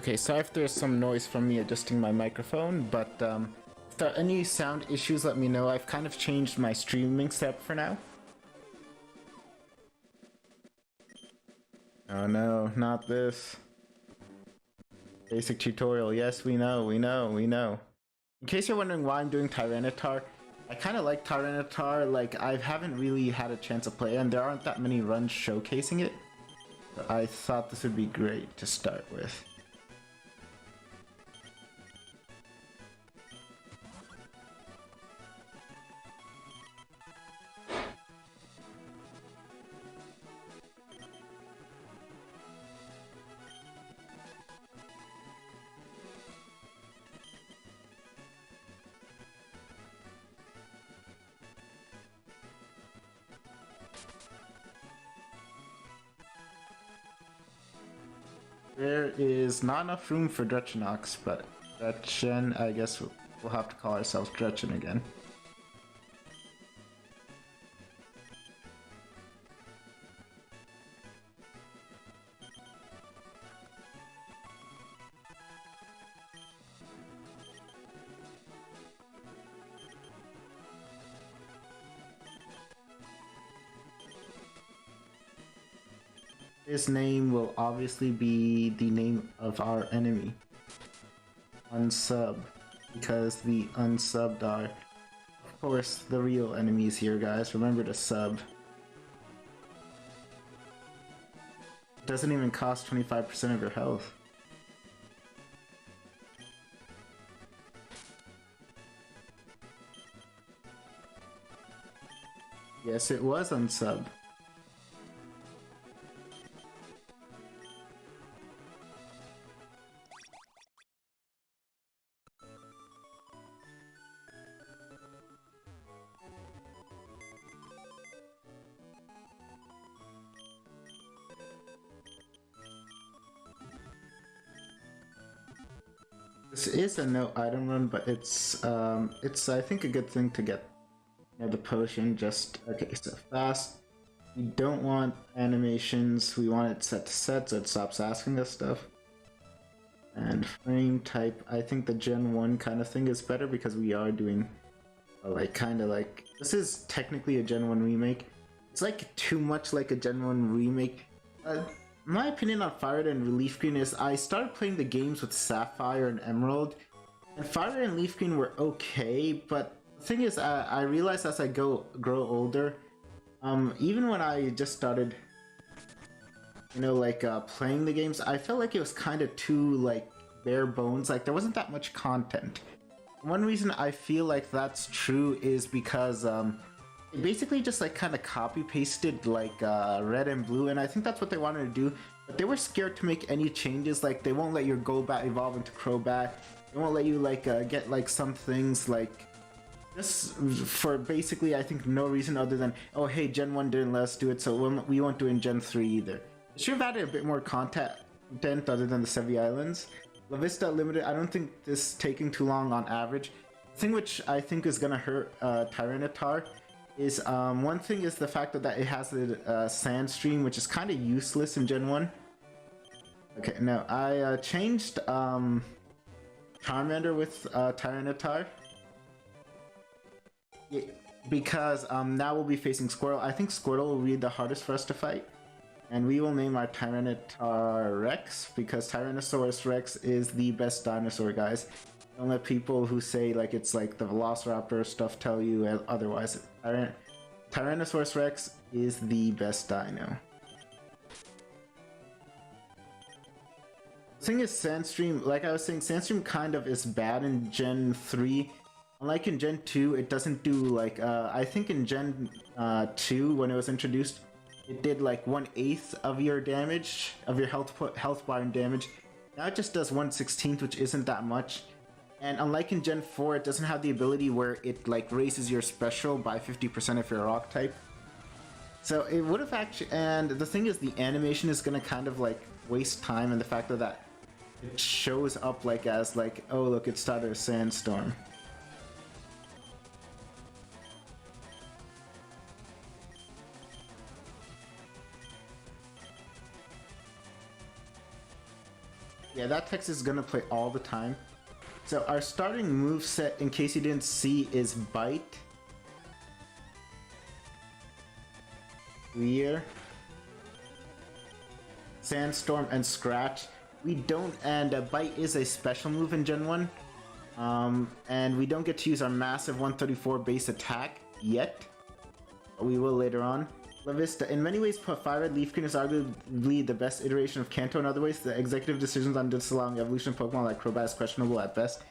Okay, sorry if there's some noise from me adjusting my microphone, but if there are any sound issues, let me know. I've kind of changed my streaming setup for now. Oh no, not this. Basic tutorial, yes, we know. In case you're wondering why I'm doing Tyranitar, I kind of like Tyranitar, like I haven't really had a chance to play and there aren't that many runs showcasing it. But I thought this would be great to start with. There is not enough room for Drechenaux, but Drechen, I guess we'll have to call ourselves Drechen again. His name will obviously be the name of our enemy. Unsub. Because the unsubbed are, of course, the real enemies here, guys. Remember to sub. It doesn't even cost 25% of your health. Yes, it was unsub. This is a no item run, but it's I think a good thing to get the potion. Just okay, so fast. We don't want animations. We want it set to set so it stops asking us stuff. And frame type, I think the Gen 1 kind of thing is better because we are doing this is technically a Gen 1 remake. It's like too much like a Gen 1 remake. My opinion on Firered and Leaf Green is I started playing the games with Sapphire and Emerald, and Firered and Leaf Green were okay, but the thing is I realized as I grow older, even when I just started, playing the games, I felt like it was kind of too, like, bare bones, like there wasn't that much content. One reason I feel like that's true is because, they basically just like kind of copy pasted like red and blue, and I think that's what they wanted to do, but they were scared to make any changes. Like they won't let your Golbat evolve into Crobat, they won't let you get like some things like just for basically I think no reason other than, oh hey, Gen 1 didn't let us do it, so we won't do it in Gen 3 either. It should have added a bit more content other than the Sevi Islands. La Vista Limited, I don't think this taking too long on average. The thing which I think is gonna hurt Tyranitar is one thing is the fact that it has a sand stream, which is kind of useless in Gen 1. Okay, no, I changed Charmander with Tyranitar. Yeah, because now we'll be facing Squirtle. I think Squirtle will be the hardest for us to fight. And we will name our Tyranitar Rex, because Tyrannosaurus Rex is the best dinosaur, guys. Don't let people who say like it's like the Velociraptor stuff tell you otherwise. Tyrannosaurus Rex is the best dino. The thing is, Sandstream, like I was saying, Sandstream kind of is bad in Gen 3. Unlike in Gen 2, it doesn't do like, I think in Gen 2, when it was introduced, it did like 1/8 of your damage, of your health bar and damage. Now it just does 1/16, which isn't that much. And unlike in Gen 4, it doesn't have the ability where it like raises your special by 50% if you're a rock type. So it would have actually, and the thing is the animation is gonna kind of like waste time, and the fact that it shows up like as like, oh look, it started a sandstorm. Yeah, that text is gonna play all the time. So our starting move set, in case you didn't see, is Bite, Weir, Sandstorm, and Scratch. We don't, and Bite is a special move in Gen 1. And we don't get to use our massive 134 base attack yet. But we will later on. La Vista. In many ways, Firered Leaf Green is arguably the best iteration of Kanto. In other ways, the executive decisions on disallowing evolution of Pokemon like Crobat is questionable at best.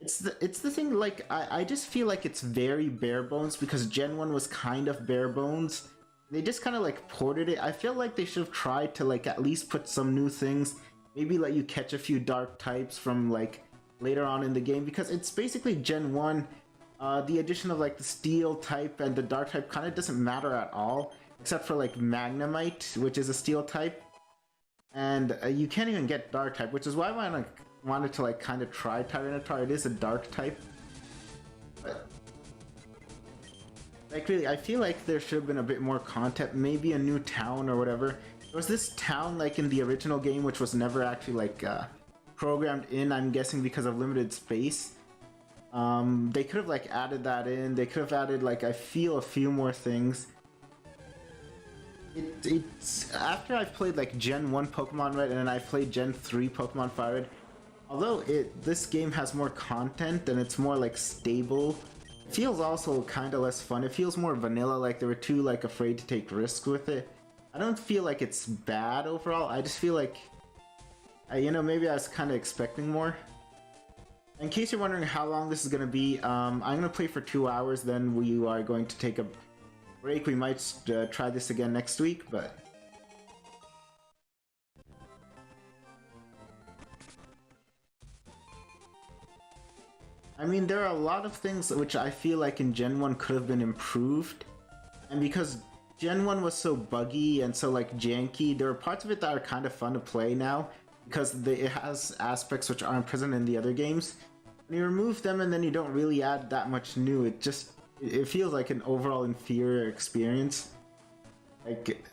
It's the thing, like, I just feel like it's very bare bones because Gen 1 was kind of bare bones. They just kind of like ported it. I feel like they should have tried to like at least put some new things. Maybe let you catch a few dark types from like later on in the game, because it's basically Gen 1. The addition of like the steel type and the dark type kind of doesn't matter at all, except for like Magnemite, which is a steel type, and you can't even get dark type, which is why I wanted to like kind of try Tyranitar. It is a dark type, but like really, I feel like there should have been a bit more content, maybe a new town or whatever. There was this town like in the original game which was never actually like programmed in, I'm guessing because of limited space. They could have like added that in. They could have added like, I feel, a few more things. It's after I've played like Gen 1 Pokemon Red and then I've played Gen 3 Pokemon Firered, although this game has more content and it's more like stable, it feels also kind of less fun. It feels more vanilla, like they were too like afraid to take risks with it. I don't feel like it's bad overall. I just feel like, you know, maybe I was kind of expecting more. In case you're wondering how long this is going to be, I'm going to play for 2 hours, then we are going to take a break. We might try this again next week, but... I mean, there are a lot of things which I feel like in Gen 1 could have been improved. And because Gen 1 was so buggy and so like janky, there are parts of it that are kind of fun to play now, because it has aspects which aren't present in the other games. When you remove them and then you don't really add that much new, it feels like an overall inferior experience. Like...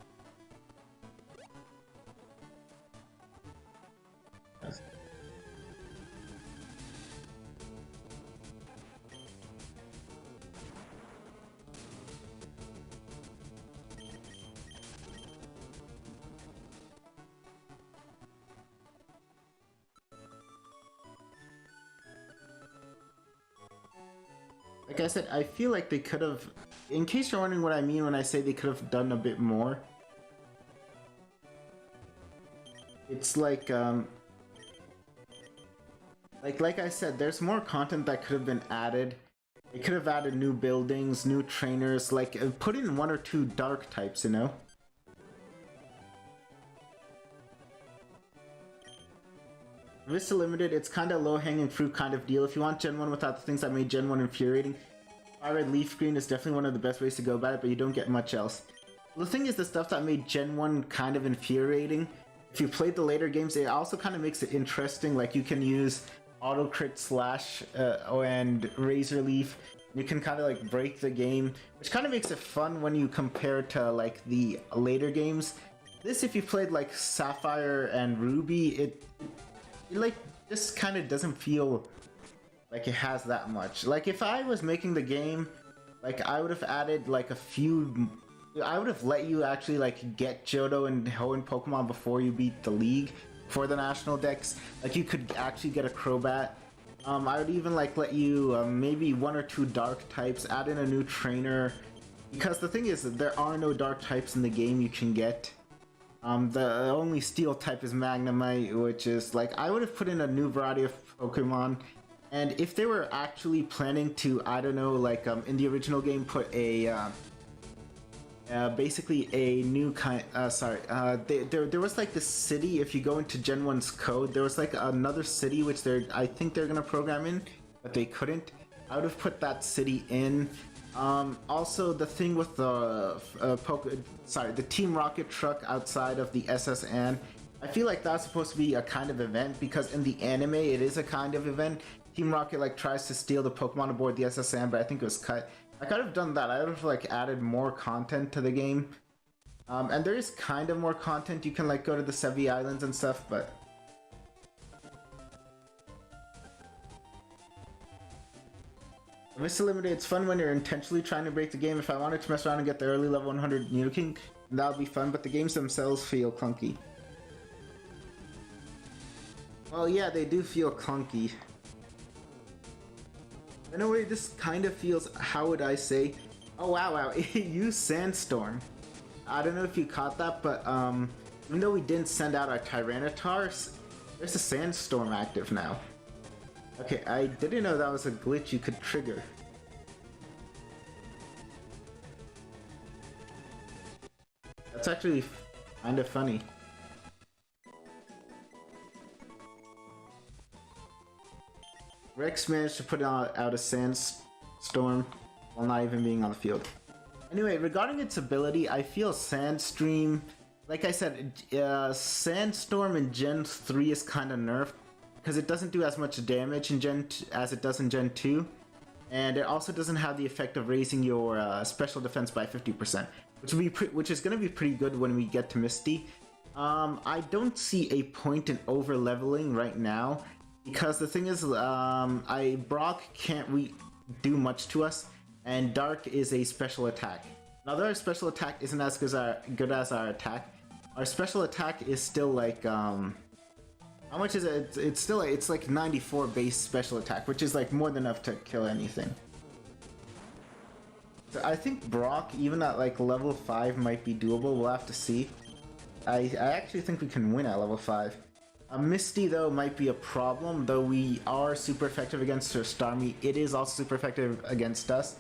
Like I said, I feel like they could have, in case you're wondering what I mean when I say they could have done a bit more, it's like, like I said, there's more content that could have been added. They could have added new buildings, new trainers, like put in 1 or 2 dark types, you know? Vista Limited, it's kind of low-hanging fruit kind of deal. If you want Gen 1 without the things that made Gen 1 infuriating, Firered Leaf Green is definitely one of the best ways to go about it, but you don't get much else. The thing is, the stuff that made Gen 1 kind of infuriating, if you played the later games, it also kind of makes it interesting. Like, you can use Auto Crit Slash and Razor Leaf. You can kind of like break the game, which kind of makes it fun when you compare to like the later games. This, if you played like Sapphire and Ruby, it like just kind of doesn't feel like it has that much. Like if I was making the game, like I would have added like a few, I would have let you actually like get Johto and Hoenn Pokemon before you beat the league, for the national decks. Like you could actually get a Crobat. I would even like let you maybe 1 or 2 dark types, add in a new trainer, because the thing is that there are no dark types in the game you can get. The only steel type is Magnemite, which is like, I would have put in a new variety of Pokemon. And if they were actually planning to, I don't know, like in the original game, put a basically a new kind, there was like this city, if you go into Gen 1's code, there was like another city which I think they're gonna program in, but they couldn't. I would have put that city in. Also, the thing with the the Team Rocket truck outside of the SS Anne, I feel like that's supposed to be a kind of event, because in the anime it is a kind of event. Team Rocket like tries to steal the Pokemon aboard the SS Anne, but I think it was cut. I could have done that. I would have like added more content to the game. And there is kind of more content. You can like go to the Sevi Islands and stuff, but Mr. Limited, it's fun when you're intentionally trying to break the game. If I wanted to mess around and get the early level 100 Nidoking, that would be fun, but the games themselves feel clunky. Well, yeah, they do feel clunky. In a way, this kind of feels, how would I say? Oh, wow, it used Sandstorm. I don't know if you caught that, but even though we didn't send out our Tyranitar, there's a Sandstorm active now. Okay, I didn't know that was a glitch you could trigger. That's actually kind of funny. Rex managed to put out a Sandstorm while not even being on the field. Anyway, regarding its ability, I feel Sandstream, like I said, Sandstorm in Gen 3 is kind of nerfed because it doesn't do as much damage in as it does in Gen 2, and it also doesn't have the effect of raising your special defense by 50%, which is going to be pretty good when we get to Misty. I don't see a point in over leveling right now because the thing is, Brock can't do much to us. And Dark is a special attack. Now, though our special attack isn't as good as our attack, our special attack is still like, how much is it? It's like 94 base special attack, which is like more than enough to kill anything. So I think Brock, even at like level 5, might be doable. We'll have to see. I actually think we can win at level 5. Misty, though, might be a problem. Though we are super effective against her Starmie, it is also super effective against us.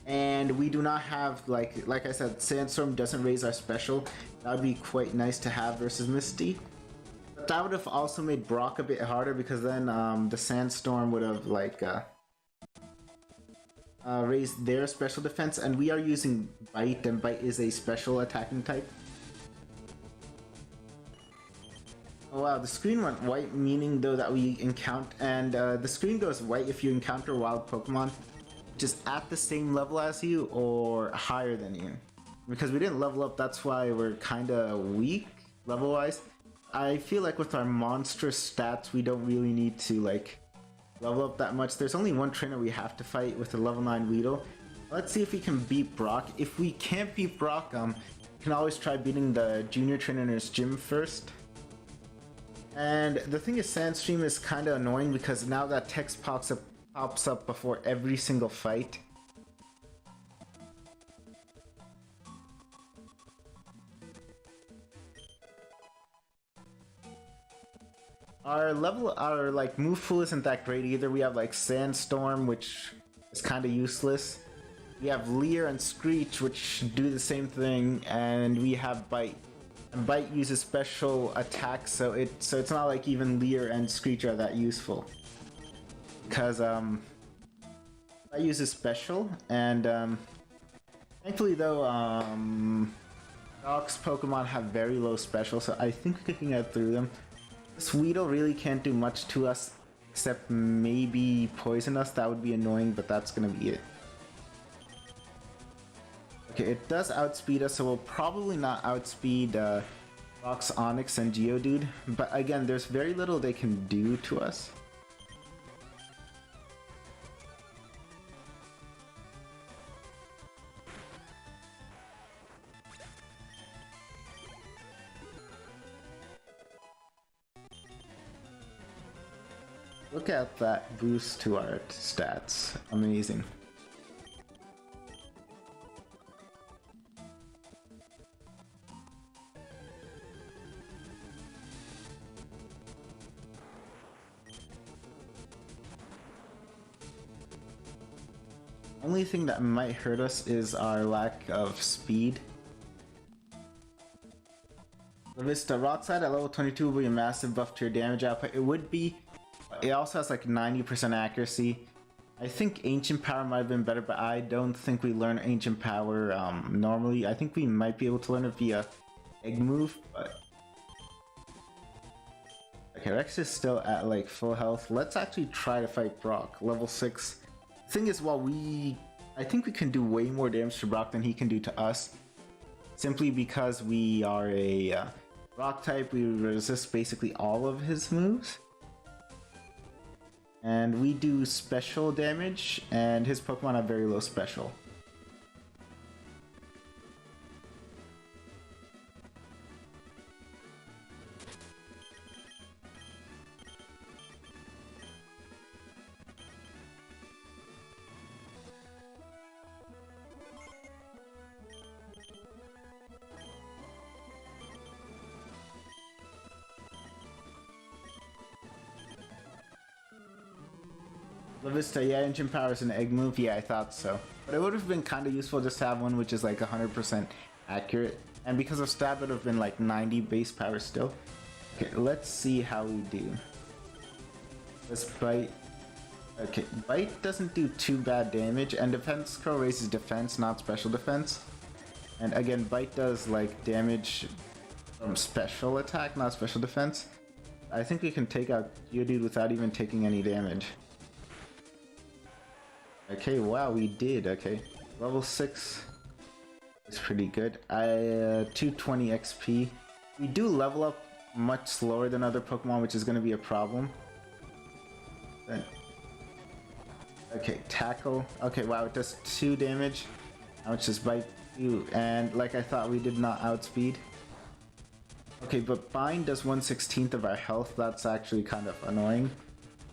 And we do not have, like I said, Sandstorm doesn't raise our special. That would be quite nice to have versus Misty. But that would have also made Brock a bit harder because then the Sandstorm would have raised their special defense, and we are using Bite, and Bite is a special attacking type. Oh wow, the screen went white, meaning though that we encounter, and the screen goes white if you encounter wild Pokemon just at the same level as you or higher than you. Because we didn't level up, that's why we're kinda weak level-wise. I feel like with our monstrous stats, we don't really need to level up that much. There's only one trainer we have to fight with a level 9 Weedle. Let's see if we can beat Brock. If we can't beat Brock, we can always try beating the junior trainer in his gym first. And the thing is, Sandstream is kinda annoying because now that text pops up before every single fight. Our move pool isn't that great either. We have Sandstorm, which is kind of useless. We have Leer and Screech, which do the same thing, and we have Bite. And Bite uses special attacks, so it's not like even Leer and Screech are that useful. Because Bite uses special, and thankfully though, Doc's Pokemon have very low special, so I think we can get through them. This Weedle really can't do much to us, except maybe poison us. That would be annoying, but that's gonna be it. Okay, it does outspeed us, so we'll probably not outspeed Rox, Onyx, and Geodude. But again, there's very little they can do to us. Look at that boost to our stats. Amazing. Only thing that might hurt us is our lack of speed. Lavista Rockside at level 22 will be a massive buff to your damage output. It would be. It also has 90% accuracy. I think Ancient Power might have been better, but I don't think we learn Ancient Power normally. I think we might be able to learn it via Egg Move, but... Okay, Rex is still at full health. Let's actually try to fight Brock, level 6. The thing is, I think we can do way more damage to Brock than he can do to us. Simply because we are a Rock type, we resist basically all of his moves. And we do special damage, and his Pokemon have very low special. La Vista, yeah, engine power is an egg move. Yeah, I thought so. But it would have been kind of useful just to have one which is like 100% accurate. And because of stab, it would have been like 90 base power still. Okay, let's see how we do. Let's bite. Okay, bite doesn't do too bad damage, and defense curl raises defense, not special defense. And again, bite does like damage from special attack, not special defense. I think we can take out Geodude without even taking any damage. Okay, wow, we did. Okay, level 6 is pretty good. 220 XP. We do level up much slower than other Pokemon, which is going to be a problem. Then, okay, tackle. Okay, wow, it does 2 damage. How much does bite do? And like I thought, we did not outspeed. Okay, but bind does 1/16 of our health. That's actually kind of annoying.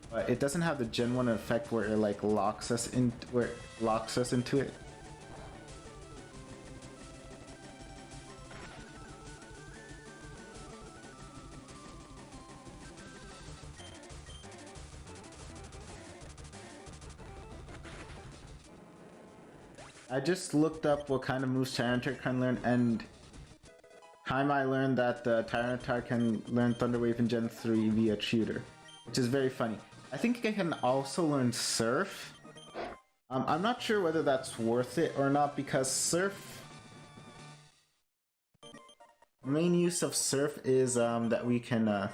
But it doesn't have the Gen 1 effect where it like locks us into it. I just looked up what kind of moves Tyranitar can learn, and I learned that the Tyranitar can learn Thunder Wave in Gen 3 via Tutor, which is very funny. I think I can also learn Surf. I'm not sure whether that's worth it or not, because Surf... The main use of Surf is that we can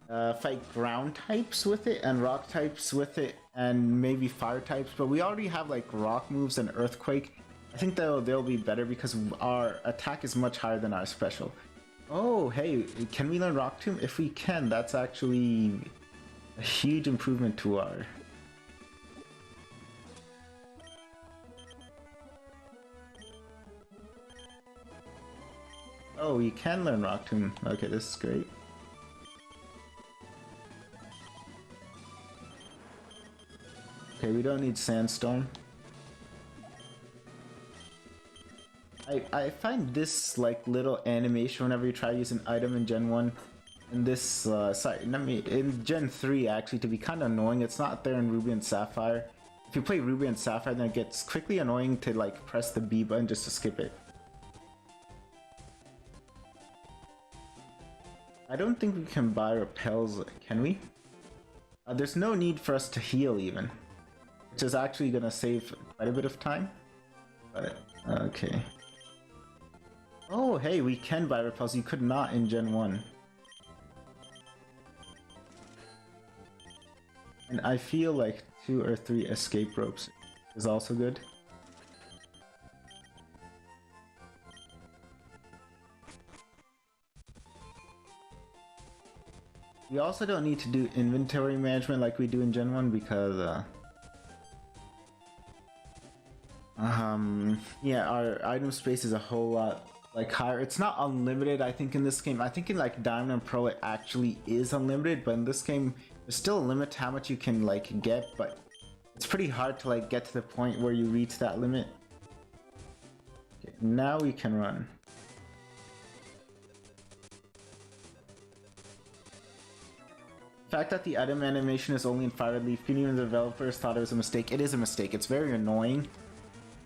fight ground types with it, and rock types with it, and maybe fire types, but we already have like rock moves and Earthquake. I think they'll be better because our attack is much higher than our special. Oh, hey, can we learn Rock Tomb? If we can, that's actually a huge improvement to our... Oh, we can learn Rock Tomb. Okay, this is great. Okay, we don't need Sandstorm. I find this like little animation whenever you try to use an item in Gen 1 in this in Gen 3 actually to be kind of annoying. It's not there in Ruby and Sapphire. If you play Ruby and Sapphire, then it gets quickly annoying to like press the B button just to skip it. I don't think we can buy repels, can we? There's no need for us to heal even, which is actually gonna save quite a bit of time. But okay. Oh, hey, we can buy repels. You could not in Gen 1. And I feel like 2 or 3 escape ropes is also good. We also don't need to do inventory management like we do in Gen 1 because yeah, our item space is a whole lot like higher. It's not unlimited, I think, in this game. I think in like Diamond and Pearl it actually is unlimited, but in this game there's still a limit to how much you can like get, but it's pretty hard to like get to the point where you reach that limit. Okay, now we can run. The fact that the item animation is only in Firered Leaf, even the developers thought it was a mistake. It is a mistake. It's very annoying.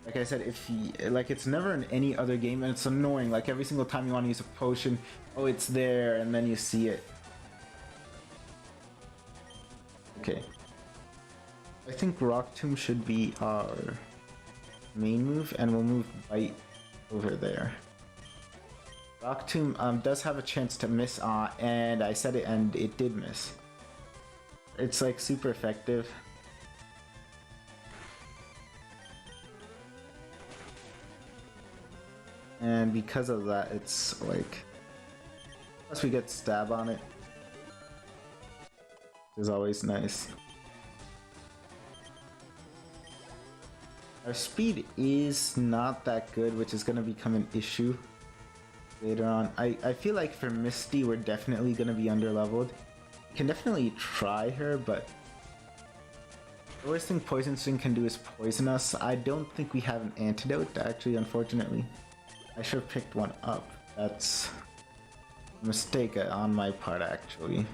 Like I said, it's never in any other game, and it's annoying. Like every single time you want to use a potion, oh, it's there, and then you see it. Okay. I think Rock Tomb should be our main move, and we'll move Bite over there. Rock Tomb does have a chance to miss, and I said it, and it did miss. It's like super effective. And because of that, it's like... Plus we get stab on it. is always nice. Our speed is not that good, which is going to become an issue later on. I feel like for Misty, we're definitely going to be underleveled. We can definitely try her, but the worst thing Poison Sting can do is poison us. I don't think we have an antidote, actually, unfortunately. I should have picked one up. That's a mistake on my part, actually.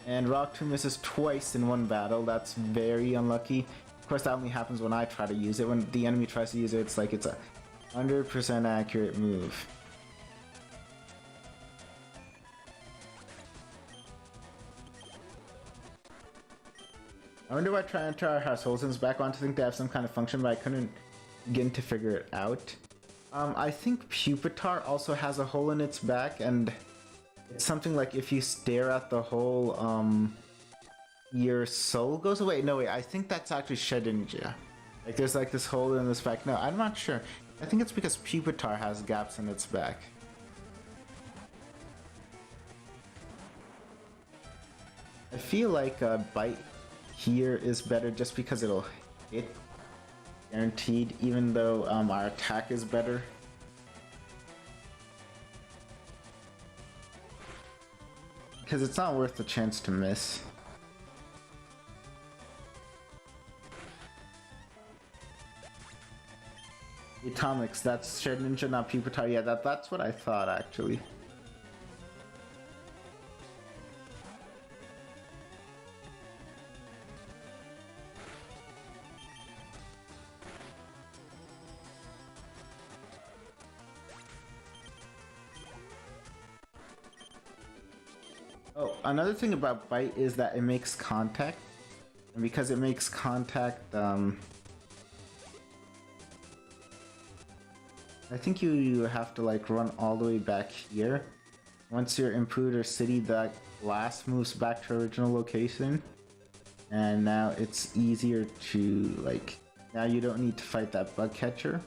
And Rock Tomb misses twice in one battle. That's very unlucky. Of course, that only happens when I try to use it. When the enemy tries to use it, it's like it's a 100% accurate move. I wonder why Tyranitar has holes in his back. I want to think they have some kind of function, but I couldn't begin to figure it out. I think Pupitar also has a hole in its back, and it's something like if you stare at the hole, your soul goes away. No, wait, I think that's actually Shedinja. Like, there's like this hole in this back. No, I'm not sure. I think it's because Pupitar has gaps in its back. I feel like Bite here is better just because it'll hit guaranteed, even though our attack is better. Because it's not worth the chance to miss. Atomics, that's Shedinja, not Pupitar. Yeah, that's what I thought, actually. Oh, another thing about Bite is that it makes contact. And because it makes contact, I think you have to like run all the way back here. Once you're in Pruder City, that glass moves back to original location. And now it's easier to like, now you don't need to fight that bug catcher.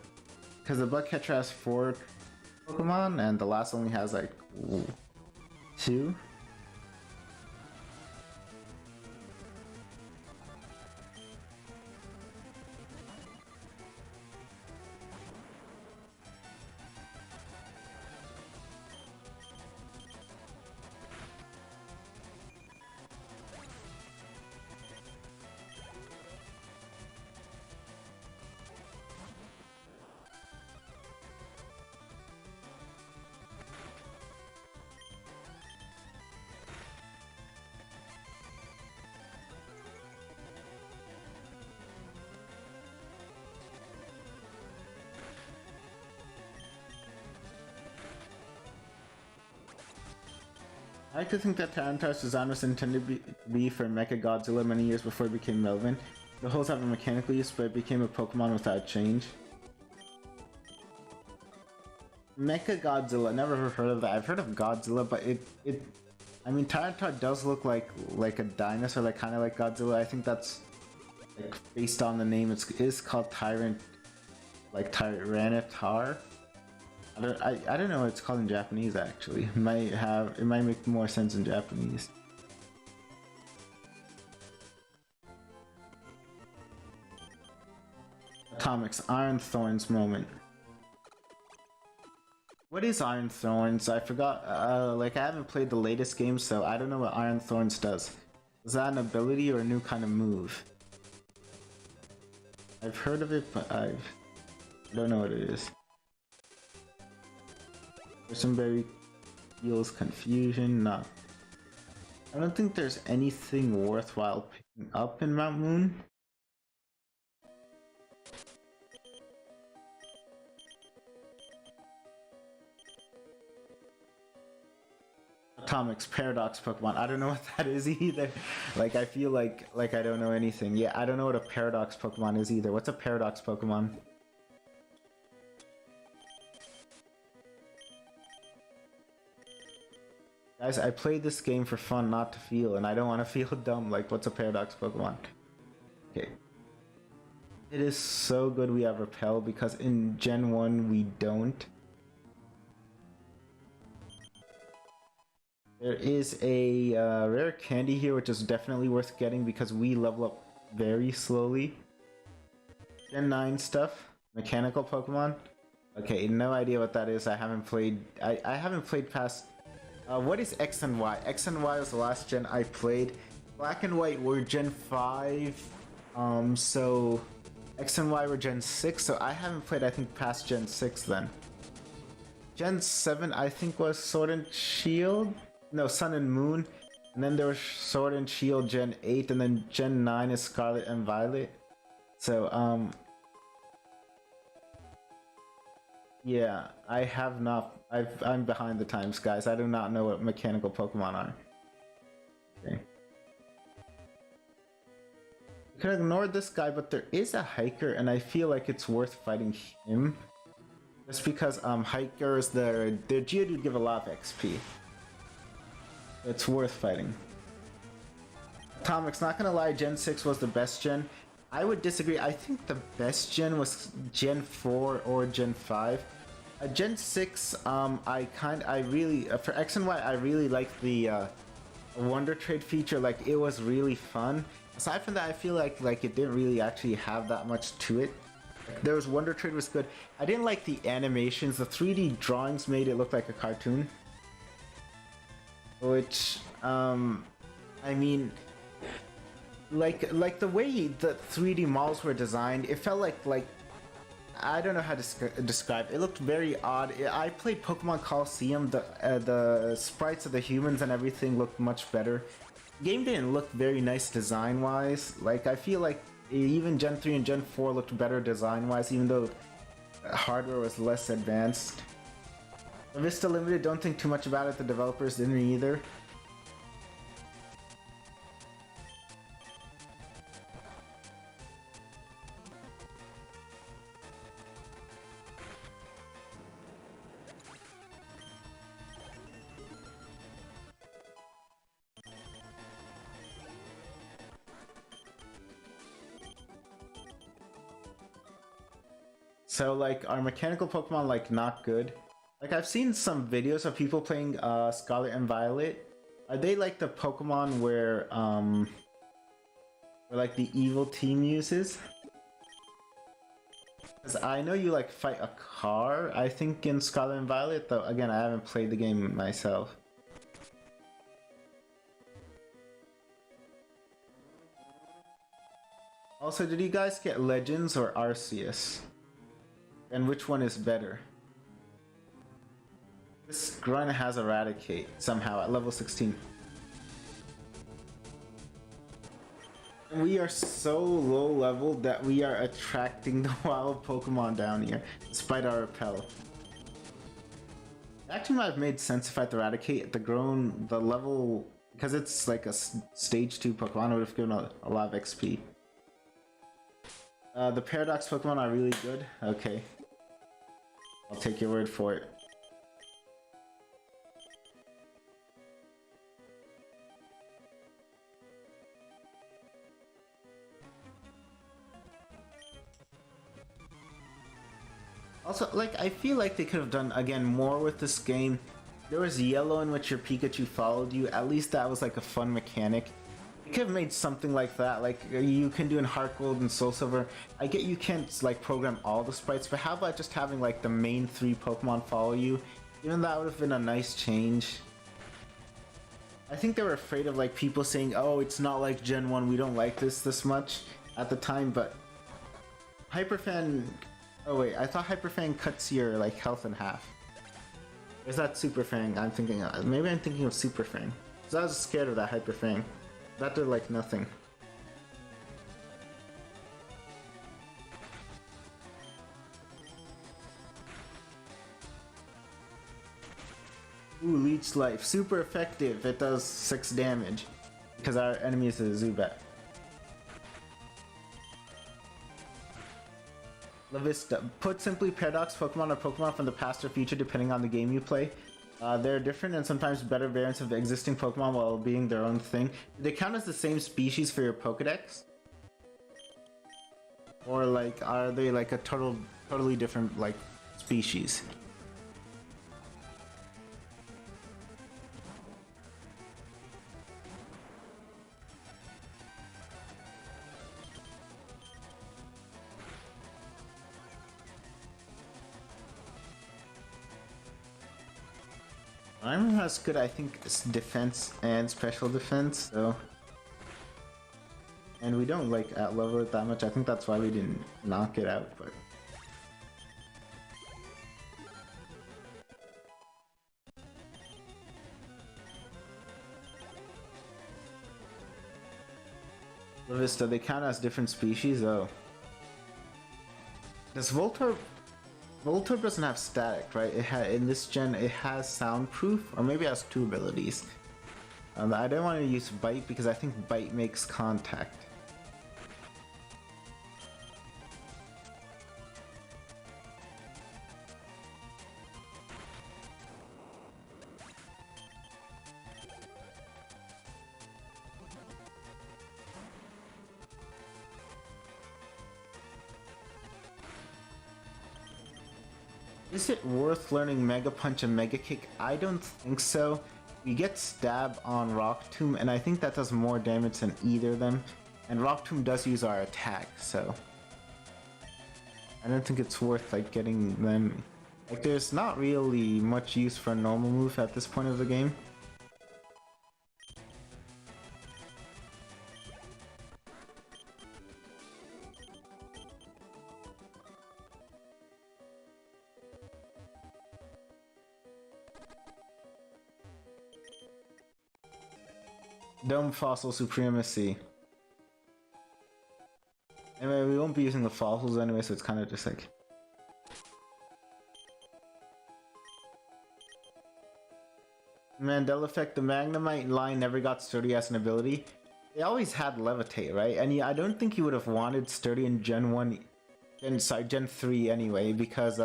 Because the bug catcher has 4 Pokemon and the last only has like 2. I like to think that Tyranitar's design was intended to be for Mecha Godzilla many years before it became relevant. The holes have a mechanical use, but it became a Pokemon without change. Mecha Godzilla, never heard of that. I've heard of Godzilla, but I mean, Tyranitar does look like a dinosaur, like kind of like Godzilla. I think that's like based on the name. It is called Tyranitar. I don't know what it's called in Japanese, actually. It might make more sense in Japanese. Atomics, Iron Thorns moment. What is Iron Thorns? I forgot, like I haven't played the latest game, so I don't know what Iron Thorns does. Is that an ability or a new kind of move? I've heard of it, but I don't know what it is. Personberry feels confusion, no. I don't think there's anything worthwhile picking up in Mount Moon. Atomics, Paradox Pokemon. I don't know what that is either. Like, I feel like I don't know anything. Yeah, I don't know what a Paradox Pokemon is either. What's a Paradox Pokemon? Guys, I played this game for fun, not to feel, and I don't want to feel dumb. Like, what's a Paradox Pokemon? Okay. It is so good we have Repel, because in Gen 1 we don't. There is a rare candy here, which is definitely worth getting because we level up very slowly. Gen 9 stuff. Mechanical Pokemon. Okay, no idea what that is. I haven't played. I haven't played past. What is X and Y? X and Y was the last gen I played. Black and White were Gen 5. So X and Y were Gen 6. So I haven't played, I think, past Gen 6 then. Gen 7, I think, was Sword and Shield. No, Sun and Moon. And then there was Sword and Shield Gen 8. And then Gen 9 is Scarlet and Violet. So, yeah, I have not. I'm behind the times, guys. I do not know what mechanical Pokemon are. Okay. You could ignore this guy, but there is a hiker, and I feel like it's worth fighting him. Just because hikers, their Geodude give a lot of XP. It's worth fighting. Atomic's not gonna lie, Gen 6 was the best gen. I would disagree. I think the best gen was Gen 4 or Gen 5. Gen 6, I really, for X and Y, I really like the Wonder Trade feature. Like, it was really fun. Aside from that, I feel like it didn't really actually have that much to it. Like, there was Wonder Trade was good. I didn't like the animations. The 3D drawings made it look like a cartoon. Which, I mean, like the way the 3D models were designed, it felt like I don't know how to describe. It looked very odd. I played Pokemon Coliseum. The sprites of the humans and everything looked much better. The game didn't look very nice design-wise. Like, I feel like even Gen 3 and Gen 4 looked better design-wise, even though hardware was less advanced. Vista Limited, don't think too much about it. The developers didn't either. So, like, are mechanical Pokemon, like, not good? Like, I've seen some videos of people playing Scarlet and Violet. Are they like the Pokemon where like the evil team uses? Because I know you like fight a car, I think, in Scarlet and Violet, though again I haven't played the game myself. Also, did you guys get Legends or Arceus? And which one is better? This Grunt has Eradicate somehow at level 16. And we are so low leveled that we are attracting the wild Pokemon down here, despite our repel. It actually might have made sense if I had to Eradicate the level, because it's like a stage 2 Pokemon, would have given a lot of XP. The Paradox Pokemon are really good. Okay. I'll take your word for it. Also, like, I feel like they could have done, again, more with this game. There was Yellow in which your Pikachu followed you. At least that was, like, a fun mechanic. You could have made something like that, like you can do in Heart Gold and Soul Silver. I get you can't, like, program all the sprites, but how about just having, like, the main 3 Pokemon follow you? Even that would have been a nice change. I think they were afraid of, like, people saying, oh, it's not like Gen 1, we don't like this much at the time, but Hyperfan... Oh wait, I thought Hyperfang cuts your, like, health in half. Is that Superfang I'm thinking of? Maybe I'm thinking of Superfang. Because I was scared of that Hyperfang. That did, like, nothing. Ooh, Leech Life. Super effective. It does 6 damage. Because our enemy is a Zubat. La Vista. Put simply, Paradox Pokemon are Pokemon from the past or future depending on the game you play. They're different and sometimes better variants of the existing Pokemon while being their own thing. Do they count as the same species for your Pokedex? Or, like, are they like a totally different, like, species? Armor has good, I think, defense and special defense, so... And we don't, like, out-level it that much. I think that's why we didn't knock it out, but... Vista, they count as different species? Oh. Does Voltorb... Voltorb doesn't have static, right? In this gen, it has soundproof, or maybe it has two abilities. I don't want to use Bite because I think Bite makes contact. Is it worth learning Mega Punch and Mega Kick? I don't think so. You get Stab on Rock Tomb, and I think that does more damage than either of them. And Rock Tomb does use our attack, so... I don't think it's worth, like, getting them... Like, there's not really much use for a normal move at this point of the game. Dome Fossil Supremacy. Anyway, we won't be using the fossils anyway, so it's kind of just like... Mandela Effect, the Magnemite line never got Sturdy as an ability. They always had Levitate, right? And yeah, I don't think you would have wanted Sturdy in Gen 1... Gen 3 anyway, because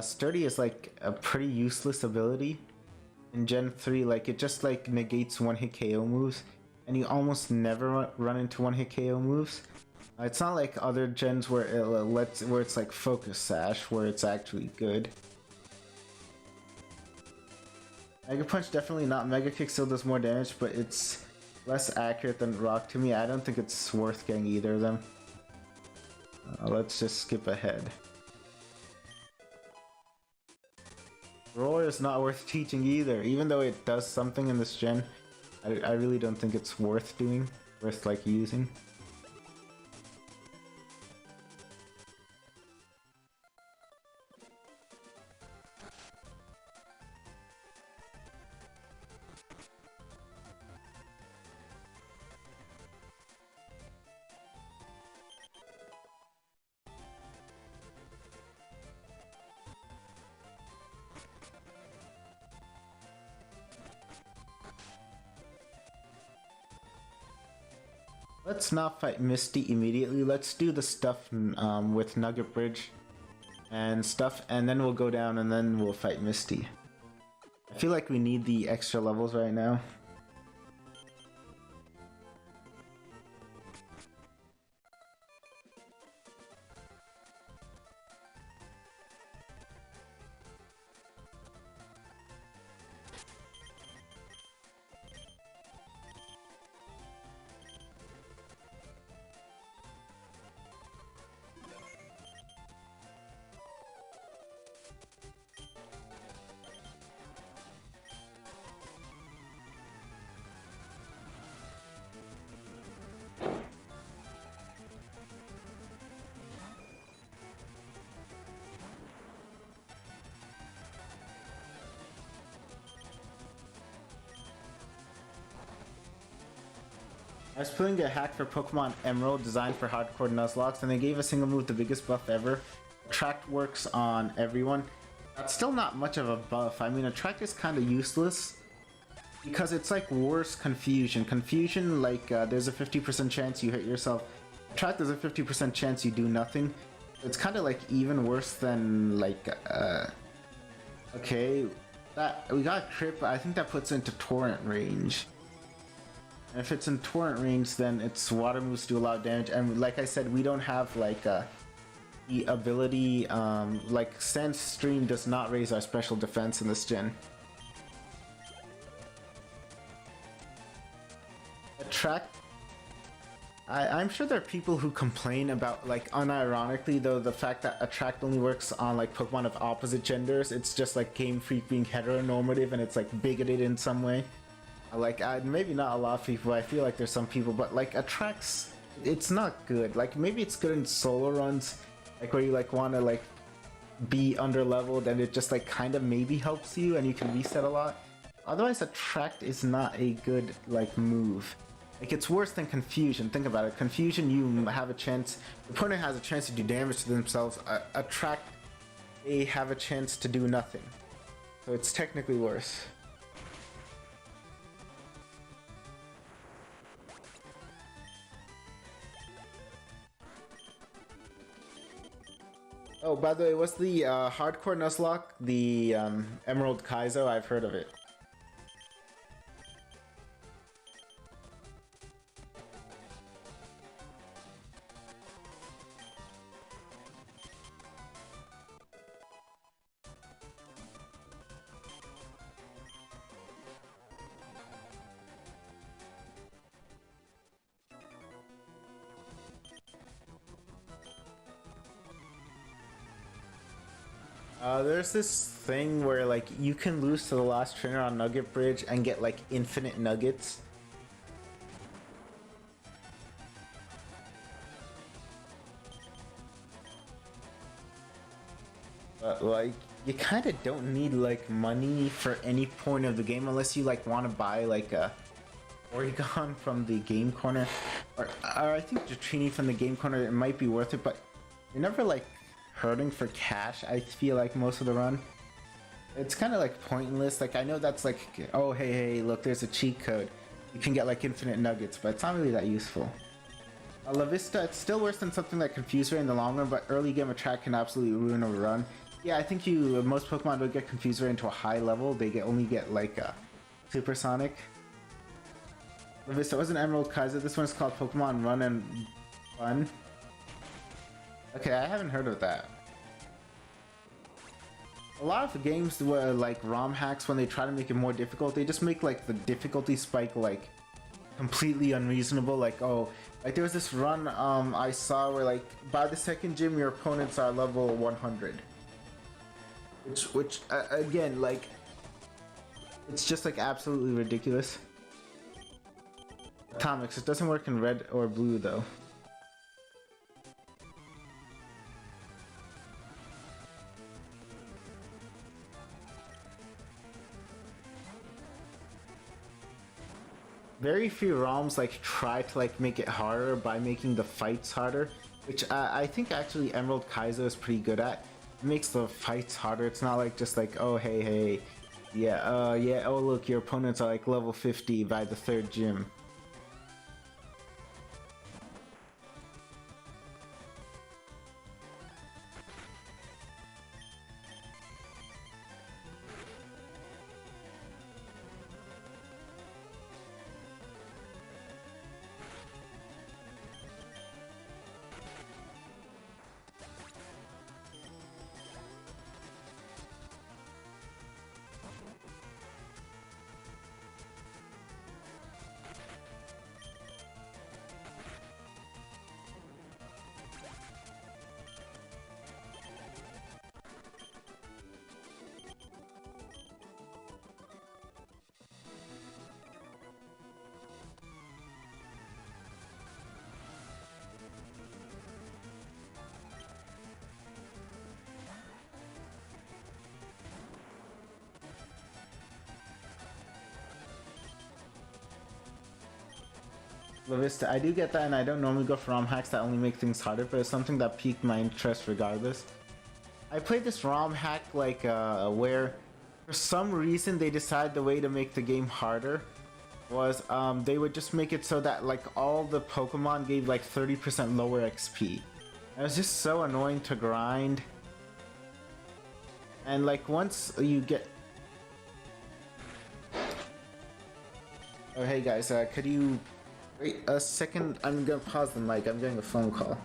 Sturdy is like a pretty useless ability. In Gen 3, like, it just, like, negates one-hit KO moves, and you almost never run into one-hit KO moves. It's not like other gens where where it's like Focus Sash, where it's actually good. Mega Punch definitely not. Mega Kick still does more damage, but it's less accurate than Rock to me. I don't think it's worth getting either of them. Let's just skip ahead. Roar is not worth teaching either, even though it does something in this gen. I really don't think it's worth doing, worth like using. Let's not fight Misty immediately. Let's do the stuff with Nugget Bridge and stuff, and then we'll go down and then we'll fight Misty. I feel like we need the extra levels right now. I was playing a hack for Pokemon Emerald designed for hardcore Nuzlocke, and they gave a single move the biggest buff ever. Attract works on everyone. That's still not much of a buff. I mean, Attract is kind of useless because it's like worse Confusion. Confusion, like, there's a 50% chance you hit yourself. Attract, there's a 50% chance you do nothing. It's kind of like even worse than, like, okay, that we got Crip. I think that puts it into Torrent range. And if it's in Torrent range, then its water moves do a lot of damage. And like I said, we don't have like the ability, like Sand Stream does not raise our special defense in this gen. Attract I'm sure there are people who complain about, like, unironically though, the fact that attract only works on like Pokemon of opposite genders. It's just like Game Freak being heteronormative and it's like bigoted in some way. Like, maybe not a lot of people. I feel like there's some people, but like attracts, it's not good. Like maybe it's good in solo runs, like where you like want to like be under leveled and it just like kind of maybe helps you and you can reset a lot. Otherwise, attract is not a good like move. Like it's worse than confusion. Think about it. Confusion, you have a chance. The opponent has a chance to do damage to themselves. Attract, they have a chance to do nothing. So it's technically worse. Oh, by the way, what's the hardcore Nuzlocke? The Emerald Kaizo? I've heard of it. There's this thing where like you can lose to the last trainer on Nugget Bridge and get like infinite nuggets. But like you kind of don't need like money for any point of the game unless you like want to buy like a Oregon from the game corner, or I think Drechenaux from the game corner. It might be worth it, but you're never like hurting for cash. I feel like most of the run, it's kind of like pointless. Like I know that's like, oh hey, look, there's a cheat code. You can get like infinite nuggets, but it's not really that useful. La Vista, it's still worse than something like Confuser in the long run, but early game attack can absolutely ruin a run. Yeah, I think most Pokemon don't get Confuser into a high level. They only get like a Supersonic. La Vista wasn't Emerald Kaiser. This one's called Pokemon Run and Fun. Okay, I haven't heard of that. A lot of the games were like ROM hacks when they try to make it more difficult. They just make like the difficulty spike like completely unreasonable. Like, oh, like there was this run I saw where like by the second gym your opponents are level 100. Which again, like it's just like absolutely ridiculous. Atomics, it doesn't work in red or blue though. Very few ROMs like try to like make it harder by making the fights harder, which I think actually Emerald Kaizo is pretty good at. It makes the fights harder. It's not like just like, oh hey, yeah, oh look, your opponents are like level 50 by the third gym. La Vista, I do get that, and I don't normally go for ROM hacks that only make things harder, but it's something that piqued my interest regardless. I played this ROM hack like where for some reason they decided the way to make the game harder was they would just make it so that like all the Pokemon gave like 30% lower XP. And it was just so annoying to grind. And like once you get... Oh hey guys, could you wait a second? I'm gonna pause the mic, I'm getting a phone call.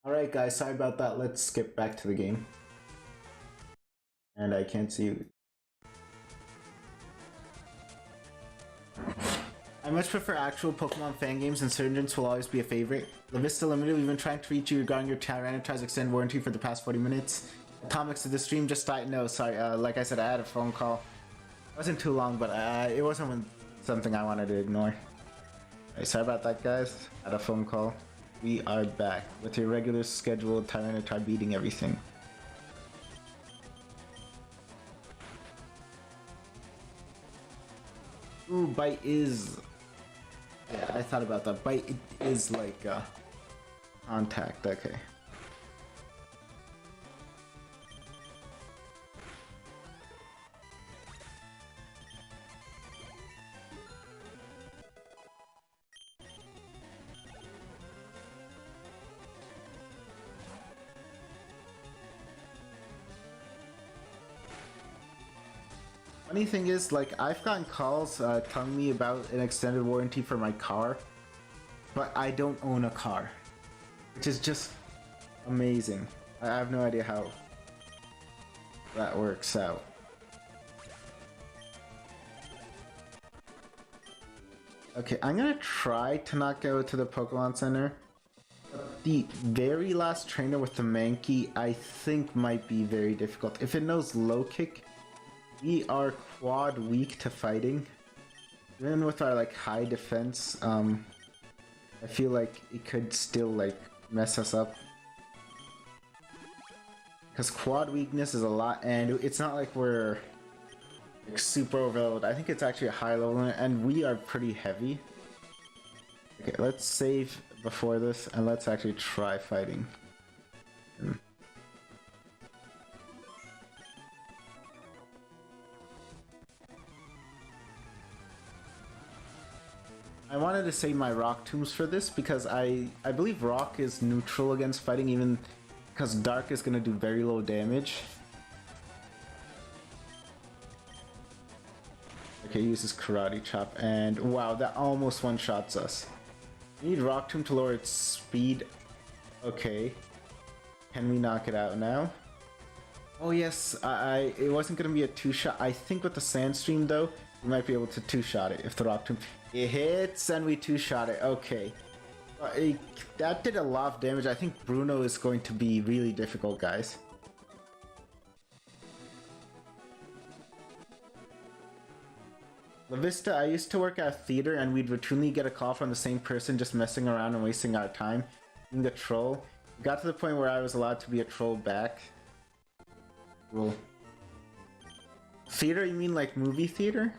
Alright guys, sorry about that. Let's skip back to the game. And I can't see you. I much prefer actual Pokemon fan games. Insurgents will always be a favorite. La Vista Limited, we've been trying to reach you regarding your Tyranitar's extended warranty for the past 40 minutes. Atomics to the stream just died. No, sorry. Like I said, I had a phone call. It wasn't too long, but it wasn't something I wanted to ignore. Right, sorry about that, guys. I had a phone call. We are back with your regular scheduled Tyranitar beating everything. Ooh, Bite is... Yeah, I thought about that. Bite is like contact, okay. Funny thing is, like, I've gotten calls telling me about an extended warranty for my car, but I don't own a car, which is just amazing. I have no idea how that works out. Okay, I'm gonna try to not go to the Pokemon Center. But the very last trainer with the Mankey, I think might be very difficult. If it knows low kick, we are quad weak to fighting. Even with our like high defense, I feel like it could still like mess us up. Because quad weakness is a lot, and it's not like we're like super overloaded. I think it's actually a high level, and we are pretty heavy. Okay, let's save before this, and let's actually try fighting. I wanted to save my rock tombs for this because I believe rock is neutral against fighting, even because dark is going to do very low damage. Okay, uses karate chop, and wow, that almost one-shots us. We need rock tomb to lower its speed. Okay, can we knock it out now? Oh yes, it wasn't going to be a two-shot. I think with the Sandstream though, we might be able to two-shot it if the rock tomb... It hits and we two-shot it. Okay. That did a lot of damage. I think Bruno is going to be really difficult, guys. La Vista, I used to work at a theater and we'd routinely get a call from the same person just messing around and wasting our time. Being the troll. It got to the point where I was allowed to be a troll back. Cool. Theater, you mean like movie theater?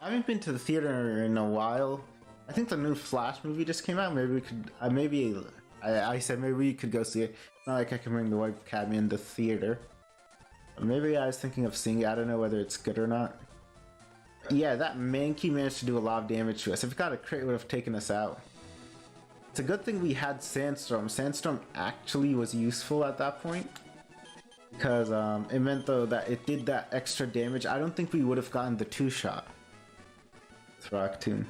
I haven't been to the theater in a while. I think the new Flash movie just came out. Maybe we could, I said maybe we could go see it. It's not like I can bring the webcam in the theater. Maybe I was thinking of seeing it. I don't know whether it's good or not. Yeah, that Mankey managed to do a lot of damage to us. If it got a crit, it would have taken us out. It's a good thing we had Sandstorm. Sandstorm actually was useful at that point. Because it meant though that it did that extra damage. I don't think we would have gotten the two-shot. Rock Tomb.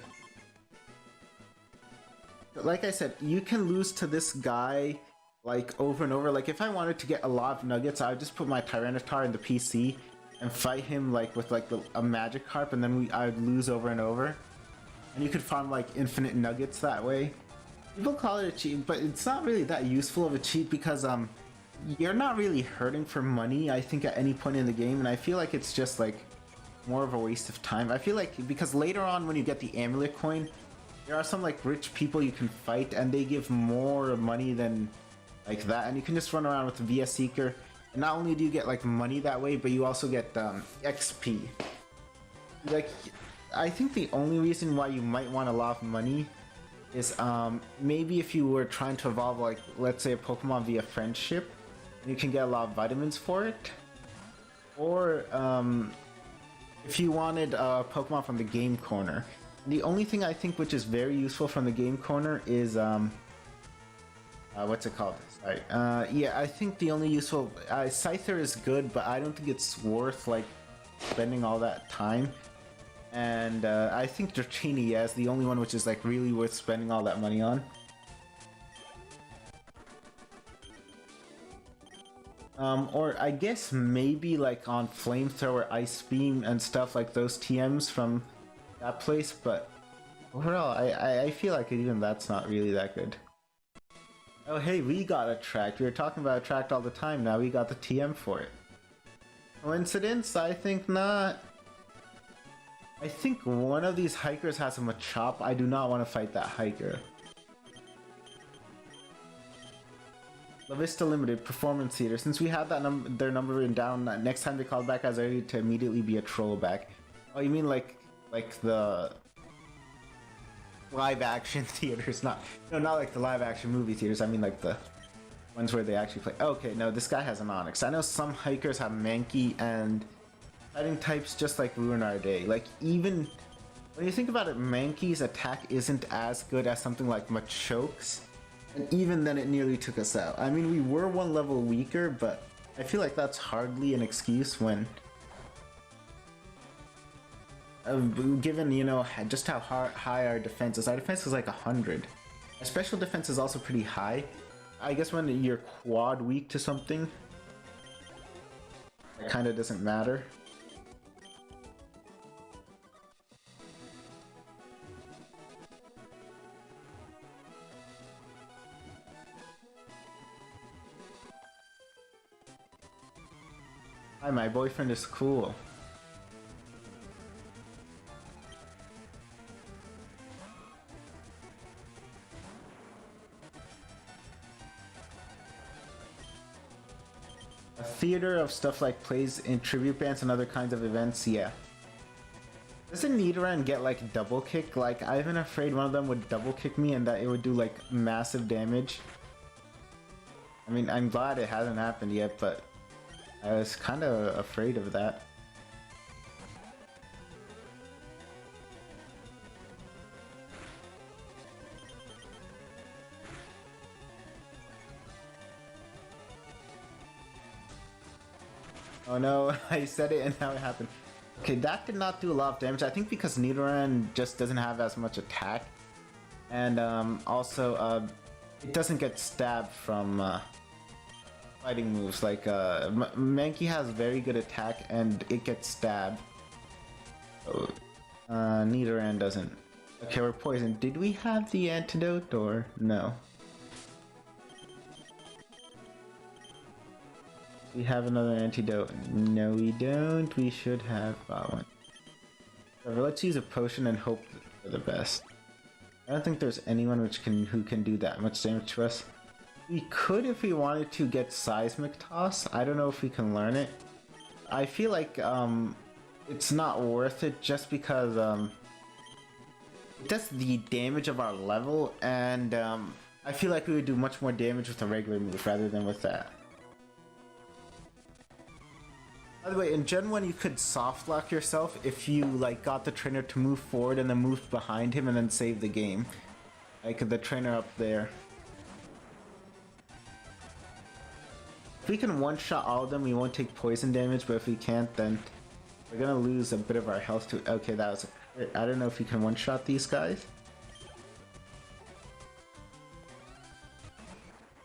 But like I said, you can lose to this guy like over and over. Like if I wanted to get a lot of nuggets, I would just put my Tyranitar in the PC and fight him like with like a Magikarp, and then I would lose over and over. And you could farm like infinite nuggets that way. People call it a cheat, but it's not really that useful of a cheat because you're not really hurting for money, I think, at any point in the game, and I feel like it's just like more of a waste of time. I feel like because later on when you get the amulet coin, there are some like rich people you can fight and they give more money than like that, and you can just run around with the VS Seeker, and not only do you get like money that way, but you also get XP. Like I think the only reason why you might want a lot of money is maybe if you were trying to evolve like let's say a Pokemon via friendship, and you can get a lot of vitamins for it, or if you wanted a Pokemon from the Game Corner. The only thing I think which is very useful from the Game Corner is, what's it called? Sorry. Yeah, I think the only useful... Scyther is good, but I don't think it's worth, like, spending all that time. And I think Drechenaux, yeah, is the only one which is, like, really worth spending all that money on. Or I guess maybe like on Flamethrower, Ice Beam, and stuff like those TMs from that place, but overall, I feel like even that's not really that good. Oh hey, we got attract. We were talking about attract all the time, now we got the TM for it. Coincidence? I think not. I think one of these hikers has a Machop. I do not want to fight that hiker. La Vista Limited, Performance Theater. Since we had that their number written down, next time they call back, I was ready to immediately be a troll back. Oh, you mean like the live action theaters? Not like the live action movie theaters. I mean like the ones where they actually play. Okay, no, this guy has an Onyx. I know some hikers have Mankey and fighting types just like Ruin Our Day. Like even when you think about it, Mankey's attack isn't as good as something like Machoke's. And even then it nearly took us out. I mean, we were one level weaker, but I feel like that's hardly an excuse when... given, you know, just how high our defense is. Our defense is like 100. Our special defense is also pretty high. I guess when you're quad weak to something, it kind of doesn't matter. Hi, my boyfriend is cool. A theater of stuff like plays in tribute bands and other kinds of events, yeah. Doesn't Nidoran get like double kick? Like, I've been afraid one of them would double kick me and that it would do like massive damage. I mean, I'm glad it hasn't happened yet, but I was kind of afraid of that. Oh no, I said it and now it happened. Okay, that did not do a lot of damage. I think because Nidoran just doesn't have as much attack. And also, it doesn't get stabbed from fighting moves. Like, Mankey has very good attack and it gets stabbed. So, Nidoran doesn't. Okay, we're poisoned. Did we have the antidote or no? We have another antidote. No, we don't. We should have one. However, let's use a potion and hope for the best. I don't think there's anyone who can do that much damage to us. We could, if we wanted to, get Seismic Toss. I don't know if we can learn it. I feel like it's not worth it just because it does the damage of our level, and I feel like we would do much more damage with a regular move rather than with that. By the way, in Gen 1 you could soft lock yourself if you like got the trainer to move forward and then moved behind him and then save the game. Like the trainer up there. If we can one-shot all of them, we won't take poison damage, but if we can't, then we're gonna lose a bit of our health to... Okay, that was... I don't know if we can one-shot these guys.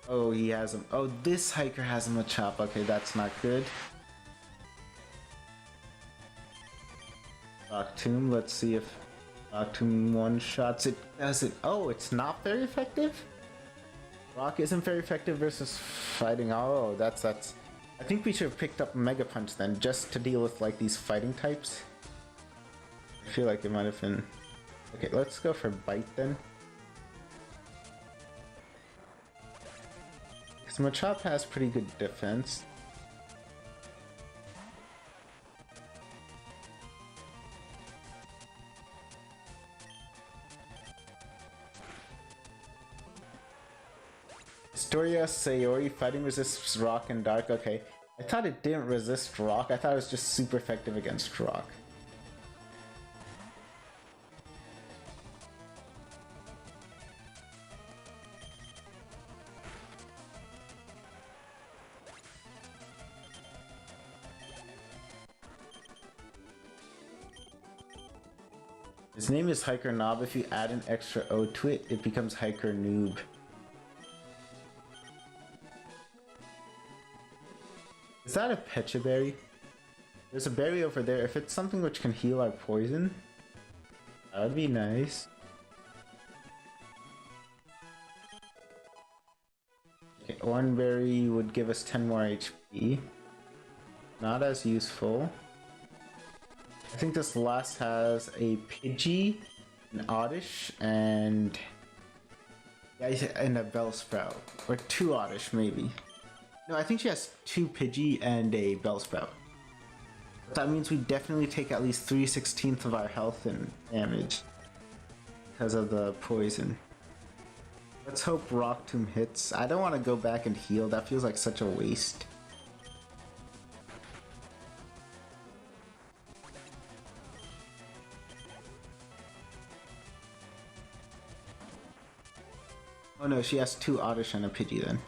Oh, he has them. Oh, this hiker has him a chop. Okay, that's not good. Rock Tomb, let's see if Rock Tomb one-shots it. Does it? Oh, it's not very effective? Rock isn't very effective versus fighting. Oh, that's... I think we should have picked up Mega Punch then, just to deal with like these fighting types. I feel like it might have been... Okay, let's go for Bite then. Because Machop has pretty good defense. Historia Sayori, fighting resists rock and dark. Okay, I thought it didn't resist rock. I thought it was just super effective against rock. His name is Hiker Knob. If you add an extra O to it, it becomes Hiker Noob. Is that a Pecha Berry? There's a berry over there. If it's something which can heal our poison, that would be nice. Okay, Oranberry would give us 10 more HP. Not as useful. I think this last has a Pidgey, an Oddish, and... yeah, and a Bellsprout. Or 2 Oddish, maybe. No, I think she has 2 Pidgey and a Bellsprout. But that means we definitely take at least 3/16 of our health and damage. Because of the poison. Let's hope Rock Tomb hits. I don't want to go back and heal. That feels like such a waste. Oh no, she has 2 Oddish and a Pidgey then.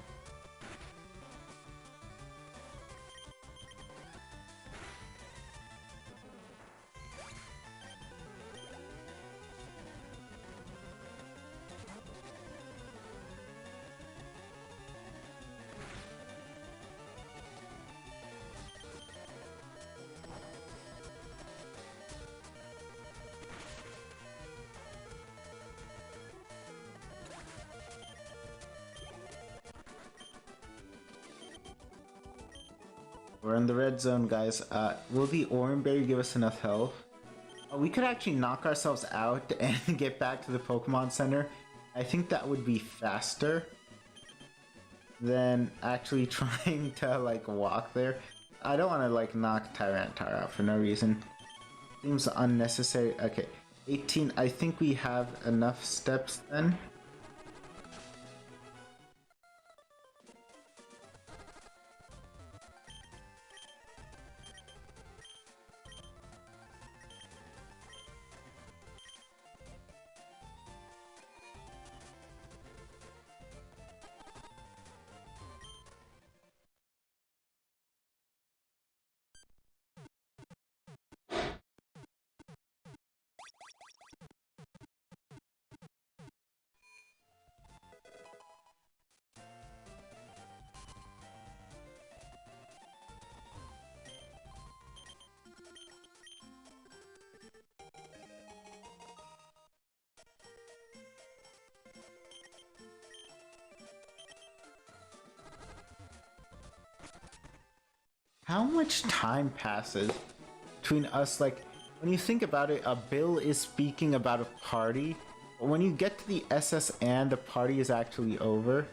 We're in the red zone, guys. Will the Oranberry give us enough health? We could actually knock ourselves out and get back to the Pokemon Center. I think that would be faster than actually trying to, like, walk there. I don't want to, like, knock Tyranitar out for no reason. Seems unnecessary. Okay, 18. I think we have enough steps then. How much time passes between us? Like, when you think about it, a Bill is speaking about a party, but when you get to the SS and the party is actually over.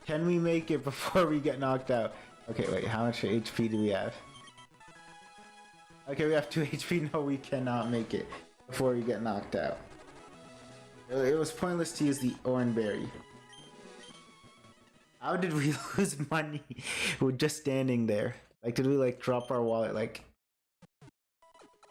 Can we make it before we get knocked out? Okay, wait, how much HP do we have? Okay, we have 2 HP. No, we cannot make it before we get knocked out. It was pointless to use the Oranberry. How did we lose money? We're just standing there. Like, did we, like, drop our wallet? Like,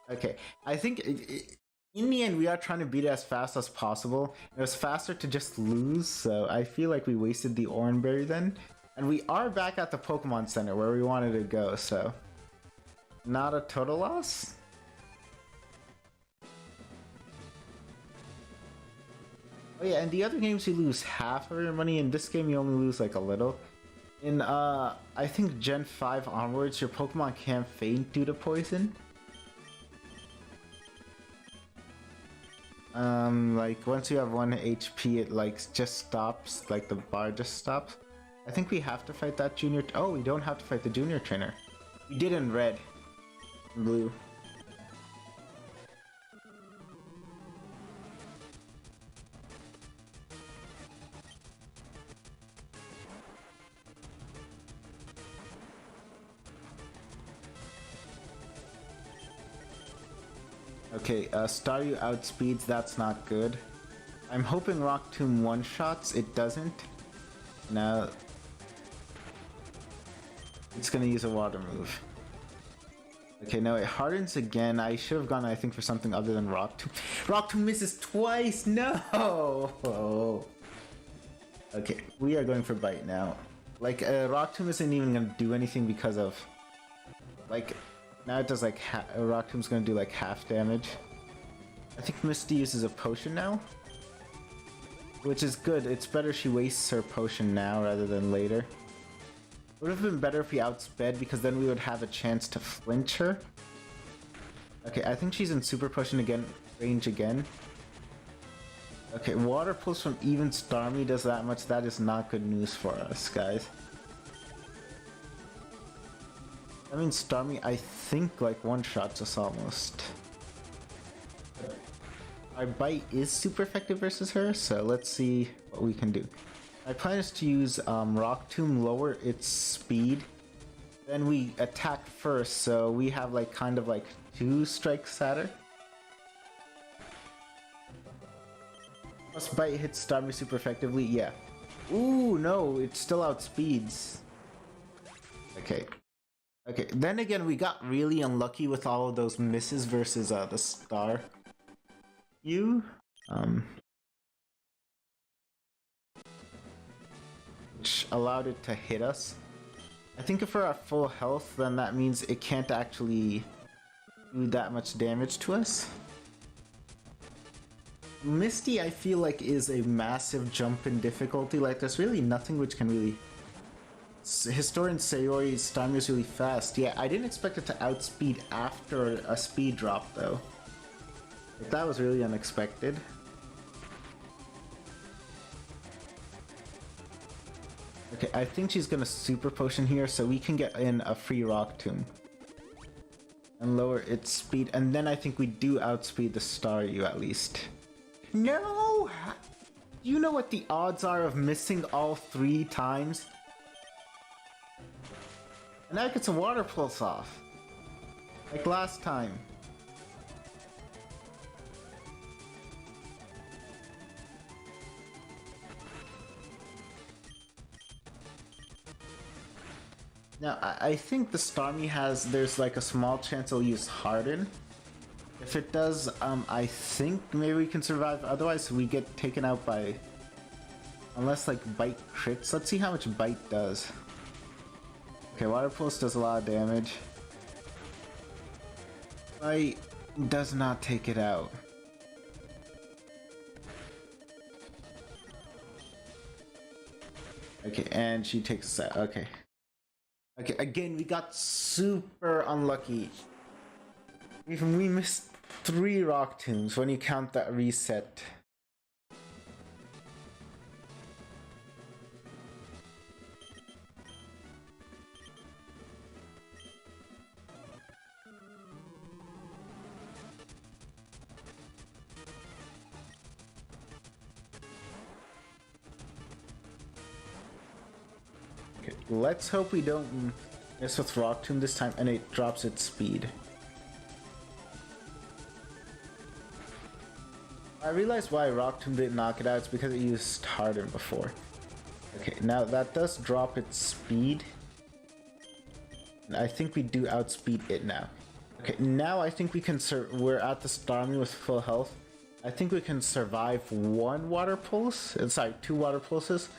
okay. I think in the end, we are trying to beat it as fast as possible. It was faster to just lose, so I feel like we wasted the Oranberry then. And we are back at the Pokemon Center where we wanted to go, so not a total loss. Oh yeah, and the other games you lose half of your money. In this game you only lose like a little. In I think Gen 5 onwards, your Pokemon can't faint due to poison. Like once you have 1 HP, it like just stops, like the bar just stops. I think we have to fight that junior. Oh, we don't have to fight the junior trainer. We did in red, and blue. Okay, Staryu outspeeds, that's not good. I'm hoping Rock Tomb one-shots, it doesn't. Now, it's gonna use a water move. Okay, no, it hardens again. I should have gone, I think, for something other than Rock Tomb. Rock Tomb misses twice, no! Okay, we are going for Bite now. Like, Rock Tomb isn't even gonna do anything because of, like, now it does like Rock Tomb's gonna do like half damage. I think Misty uses a potion now, which is good. It's better she wastes her potion now rather than later. Would have been better if we outsped because then we would have a chance to flinch her. Okay, I think she's in super potion again, range again. Okay, water pulse from even Starmie does that much. That is not good news for us, guys. I mean, Starmie, I think, like, one-shots us almost. Our bite is super effective versus her, so let's see what we can do. My plan is to use Rock Tomb, lower its speed. Then we attack first, so we have, like, kind of, like, 2 strikes at her. Plus bite hits Starmie super effectively, yeah. Ooh, no, it still outspeeds. Okay. Okay, then again, we got really unlucky with all of those misses versus the star. Which allowed it to hit us. I think if we're at full health, then that means it can't actually do that much damage to us. Misty, I feel like, is a massive jump in difficulty. Like, there's really nothing which can really... Historian Sayori's Starmie is really fast. Yeah, I didn't expect it to outspeed after a speed drop, though. Like, that was really unexpected. Okay, I think she's gonna super potion here, so we can get in a free Rock Tomb. And lower its speed, and then I think we do outspeed the Staryu at least. No! Do you know what the odds are of missing all 3 times? And now it gets a water pulse off. Like last time. Now, I think the Starmie has, there's like a small chance it'll use Harden. If it does, I think maybe we can survive. Otherwise, we get taken out by... Unless, like, Bite crits. Let's see how much Bite does. Okay, Water Pulse does a lot of damage. Bite does not take it out. Okay, and she takes us out. Okay. Okay, again, we got super unlucky. We missed 3 Rock Tombs when you count that reset. Okay, let's hope we don't miss with Rock Tomb this time and it drops its speed. I realized why Rock Tomb didn't knock it out. It's because it used Harden before. Okay, now that does drop its speed. And I think we do outspeed it now. Okay, now I think we can we're at the Starmie with full health. I think we can survive 1 water pulse. Sorry, 2 water pulses.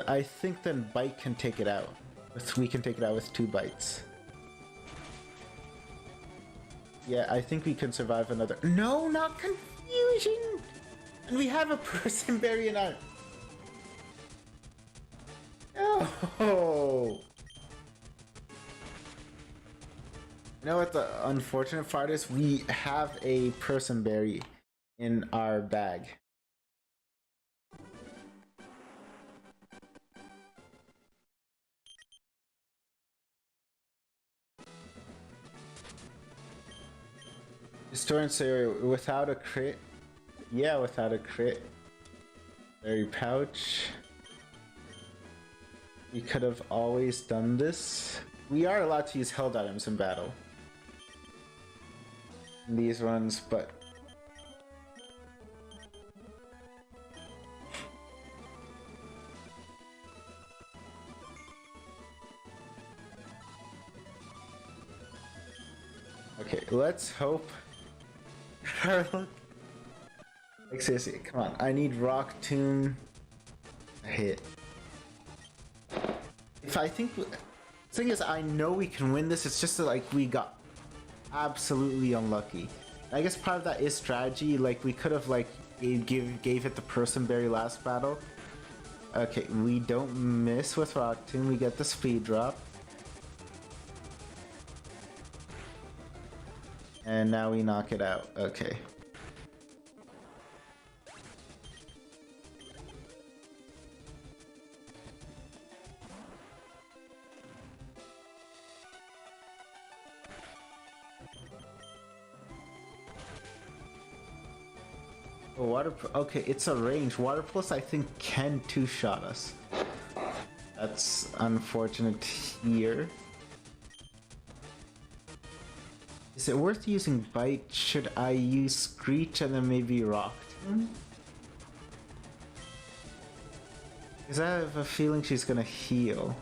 I think then Bite can take it out. We can take it out with 2 bites. Yeah, I think we can survive another. No, not confusion! And we have a person berry in our... Oh! You know what the unfortunate part is? We have a person berry in our bag. Historian Sayori, without a crit? Yeah, without a crit. Berry pouch. We could have always done this. We are allowed to use held items in battle. In these runs, but... Okay, let's hope... Like seriously, come on, I need Rock Tomb a hit. If I think... The thing is, I know we can win this, it's just that, like, we got absolutely unlucky. I guess part of that is strategy, like, we could have, like, gave it the person berry last battle. Okay, we don't miss with Rock Tomb. We get the speed drop. And now we knock it out. Okay. Okay, it's a range. Water Pulse, I think, can two-shot us. That's unfortunate here. Is it worth using Bite? Should I use Screech and then maybe Rock Tomb? Because I have a feeling she's gonna heal.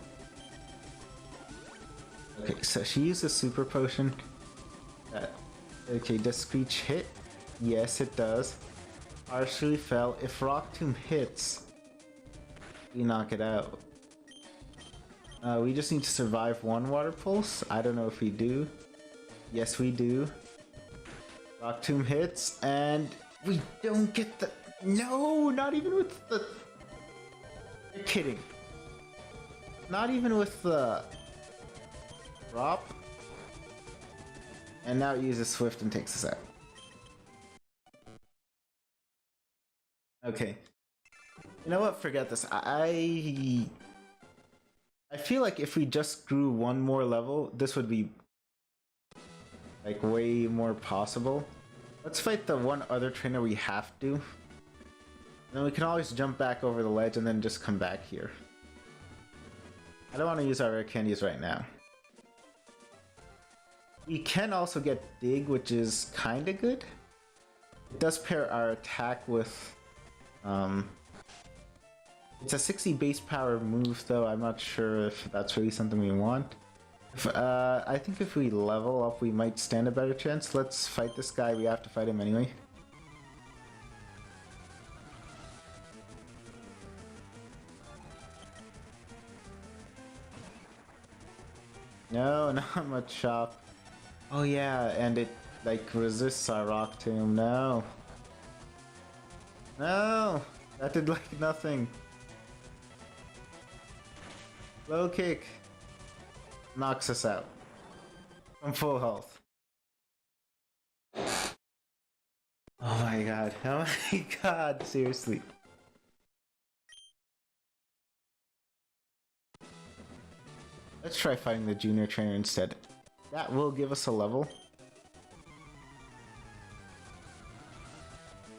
Okay, so she uses Super Potion. Okay, does Screech hit? Yes, it does. Partially fell. If Rock Tomb hits, we knock it out. We just need to survive one Water Pulse. I don't know if we do. Yes, we do. Rock Tomb hits, and we don't get the... No, not even with the... You're kidding. Not even with the... Drop. And now it uses Swift and takes us out. Okay. You know what? Forget this. I feel like if we just grew one more level, this would be like way more possible. Let's fight the one other trainer we have to. And then we can always jump back over the ledge and then just come back here. I don't want to use our rare candies right now. We can also get Dig, which is kind of good. It does pair our attack with... It's a 60 base power move, though. I'm not sure if that's really something we want. I think if we level up, we might stand a better chance. Let's fight this guy. We have to fight him anyway. No, not much chop. Oh yeah, and it like resists our Rock Tomb. No. No! That did like nothing. Low kick. Knocks us out. From full health. Oh my god. Oh my god. Seriously. Let's try fighting the junior trainer instead. That will give us a level.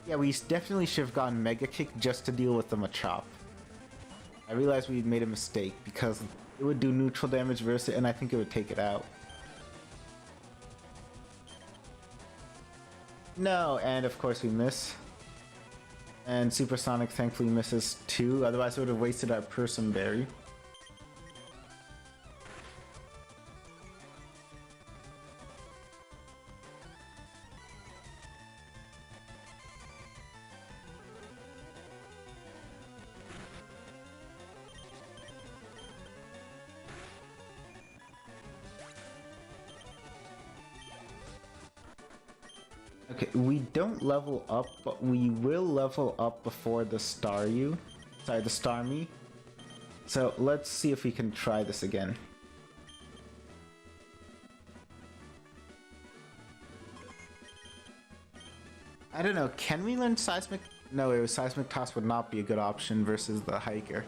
Yeah, we definitely should have gotten Mega Kick just to deal with the Machop. I realized we made a mistake because it would do neutral damage versus it, and I think it would take it out. No, and of course we miss. And Supersonic thankfully misses too, otherwise it would have wasted our Person Berry. Okay, we don't level up, but we will level up before the Staryu. Sorry, the Starmie. So let's see if we can try this again. I don't know, can we learn Seismic? No, Seismic Toss would not be a good option versus the Hiker.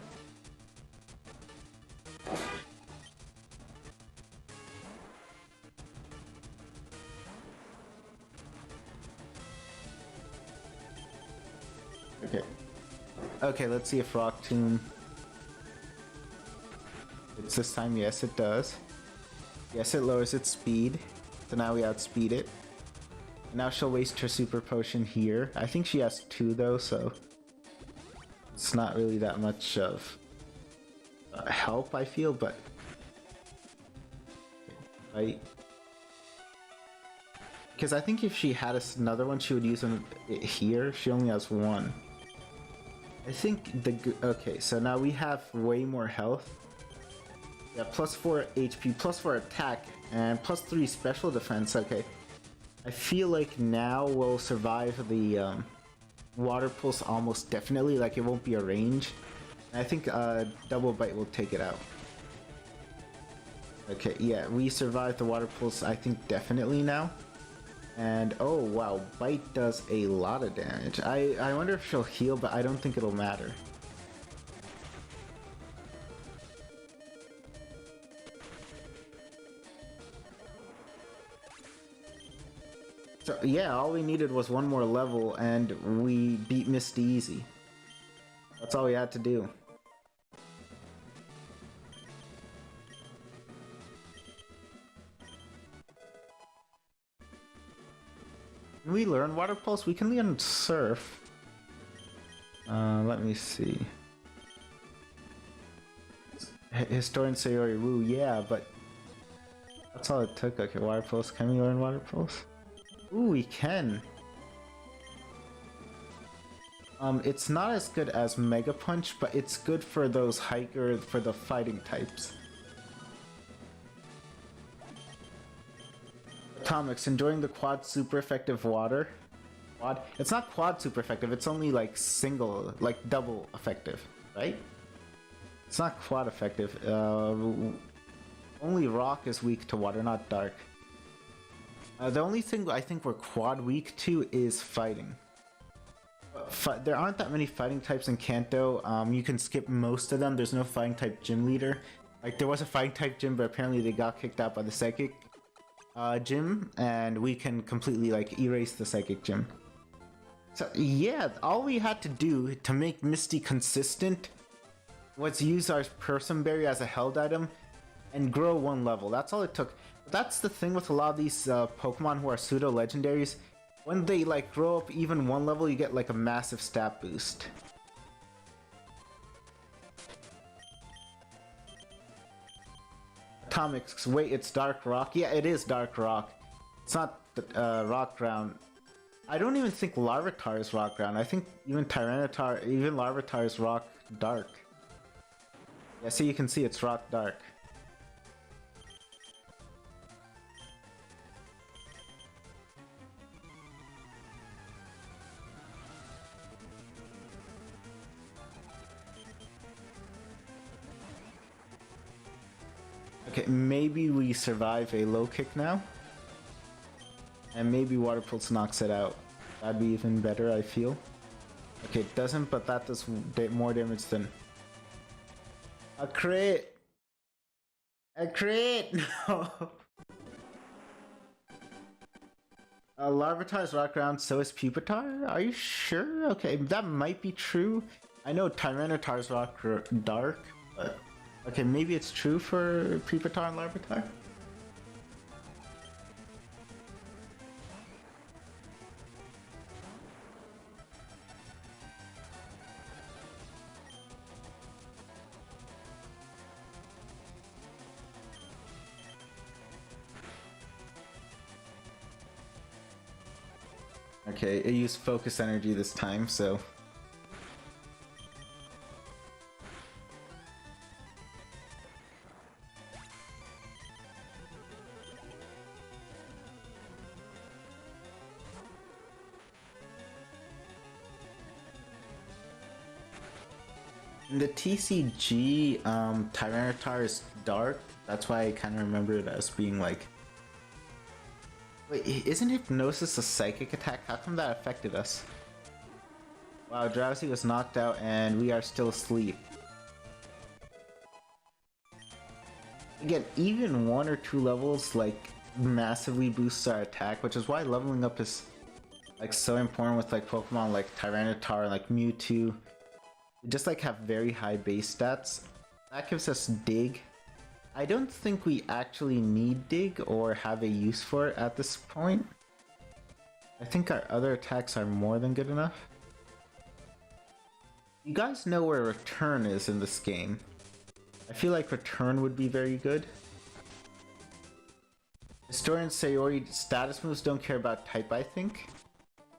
Okay, let's see if Rock Tomb... It's this time, yes it does. Yes, it lowers its speed. So now we outspeed it. And now she'll waste her Super Potion here. I think she has 2 though, so... It's not really that much of... help, I feel, but... Right. Because I think if she had another one, she would use it here. She only has 1. I think the... Okay, so now we have way more health. Yeah, plus 4 HP, plus 4 attack, and plus 3 special defense. Okay. I feel like now we'll survive the Water Pulse almost definitely. Like, it won't be a range. I think Double Bite will take it out. Okay, yeah, we survived the water pulse, I think definitely now. And oh wow, Bite does a lot of damage. I wonder if she'll heal, but I don't think it'll matter. So yeah, all we needed was one more level and we beat Misty easy. That's all we had to do. Can we learn Water Pulse? We can learn Surf. Let me see. Historian Sayori Woo, yeah, but that's all it took. Okay, Water Pulse. Can we learn Water Pulse? Ooh, we can. It's not as good as Mega Punch, but it's good for those hiker, for the fighting types. Atomics, enjoying the quad super effective water. Quad? It's not quad super effective, it's only like single, like double effective, right? It's not quad effective. Only rock is weak to water, not dark. The only thing I think we're quad weak to is fighting. There aren't that many fighting types in Kanto. You can skip most of them. There's no fighting type gym leader. Like there was a fighting type gym, but apparently they got kicked out by the psychic gym, and we can completely like erase the psychic gym. So yeah, all we had to do to make Misty consistent was use our Person Berry as a held item and grow one level. That's all it took. That's the thing with a lot of these Pokemon who are pseudo legendaries. When they like grow up even one level, you get like a massive stat boost. Atomics, wait, it's Dark Rock? Yeah, it is Dark Rock. It's not Rock Ground. I don't even think Larvitar is Rock Ground. I think even Tyranitar, even Larvitar is Rock Dark. Yeah, so you can see it's Rock Dark. Okay, maybe we survive a low kick now. And maybe Water Pulse knocks it out. That'd be even better, I feel. Okay, it doesn't, but that does more damage than... A crit! A crit! No! Larvitar is Rock Ground, so is Pupitar? Are you sure? Okay, that might be true. I know Tyranitar is Rock Dark, but... Okay, maybe it's true for Pupitar and Larvitar? Okay, it used focus energy this time, so... In the TCG, Tyranitar is dark. That's why I kind of remember it as being like... Wait, isn't Hypnosis a psychic attack? How come that affected us? Wow, Drowsy was knocked out and we are still asleep. Again, even 1 or 2 levels like massively boosts our attack, which is why leveling up is like so important with like Pokemon like Tyranitar and like Mewtwo. Just like have very high base stats. That gives us Dig. I don't think we actually need Dig or have a use for it at this point. I think our other attacks are more than good enough. You guys know where Return is in this game. I feel like Return would be very good. Historian Sayori status moves don't care about type, I think.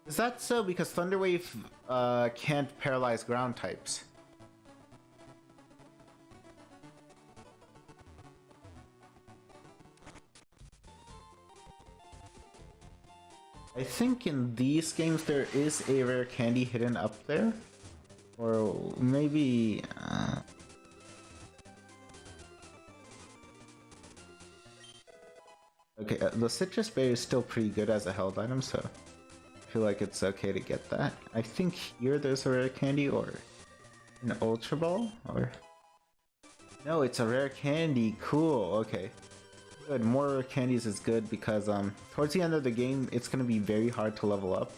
Is that so? Because Thunder Wave can't paralyze ground types. I think in these games there is a rare candy hidden up there. Or maybe... Okay, the citrus berry is still pretty good as a held item, so I feel like it's okay to get that. I think here there's a rare candy or an ultra ball, or no, it's a rare candy. Cool. Okay, good. More rare candies is good because towards the end of the game, it's gonna be very hard to level up.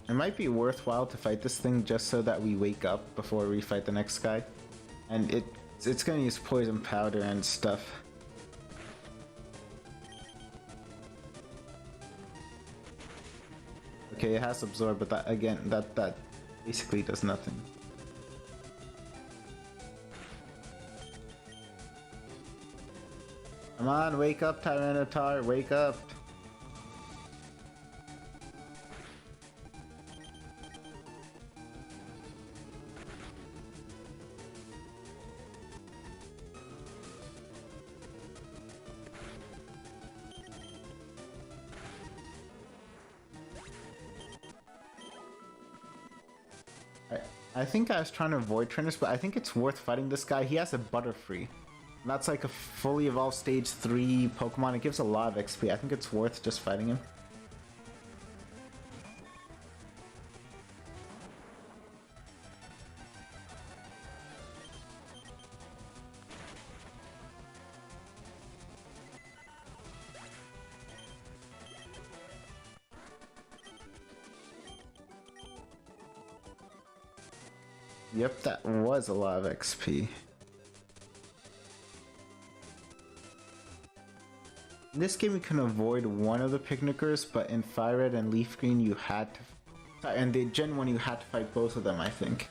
It might be worthwhile to fight this thing just so that we wake up before we fight the next guy. And it's gonna use poison powder and stuff. Okay, it has absorb, but that again, that basically does nothing. Come on, wake up, Tyranitar, wake up! I think I was trying to avoid trainers, but I think it's worth fighting this guy. He has a Butterfree. And that's like a fully evolved stage 3 Pokemon. It gives a lot of XP. I think it's worth just fighting him. Yep, that was a lot of XP. In this game you can avoid one of the Picnickers, but in Firered and Leaf Green you had to... and the Gen 1 you had to fight both of them, I think.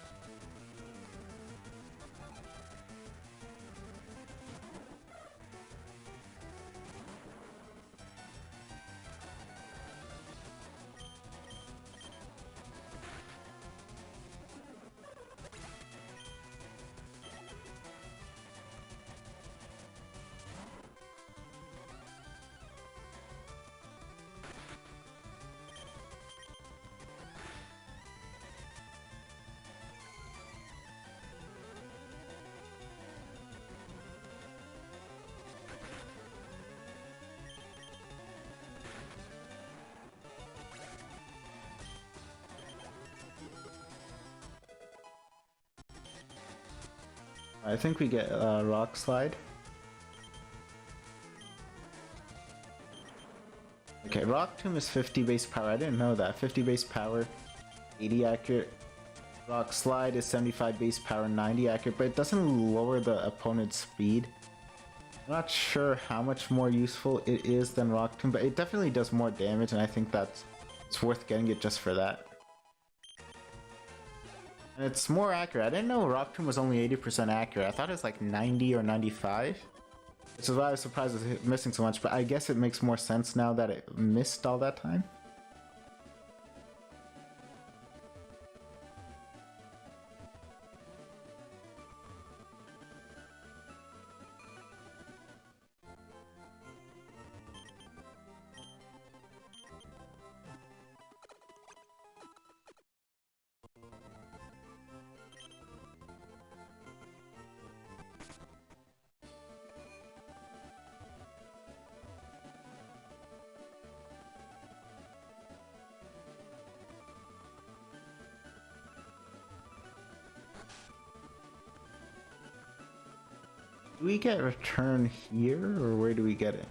I think we get Rock Slide. Okay, Rock Tomb is 50 base power. I didn't know that. 50 base power, 80 accurate. Rock Slide is 75 base power, 90 accurate, but it doesn't lower the opponent's speed. I'm not sure how much more useful it is than Rock Tomb, but it definitely does more damage, and I think it's worth getting it just for that. And it's more accurate. I didn't know Rock Tomb was only 80% accurate. I thought it was like 90 or 95. Which is why I was surprised it was missing so much, but I guess it makes more sense now that it missed all that time. Do we get return here, or where do we get it?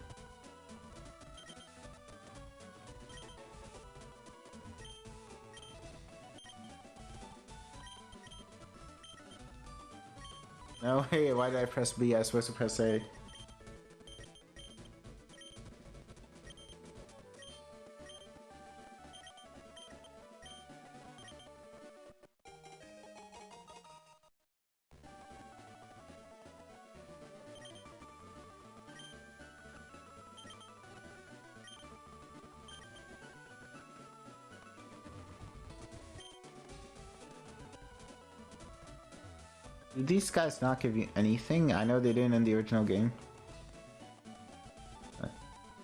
No, hey, why did I press B? I was supposed to press A. Do these guys not give you anything? I know they didn't in the original game.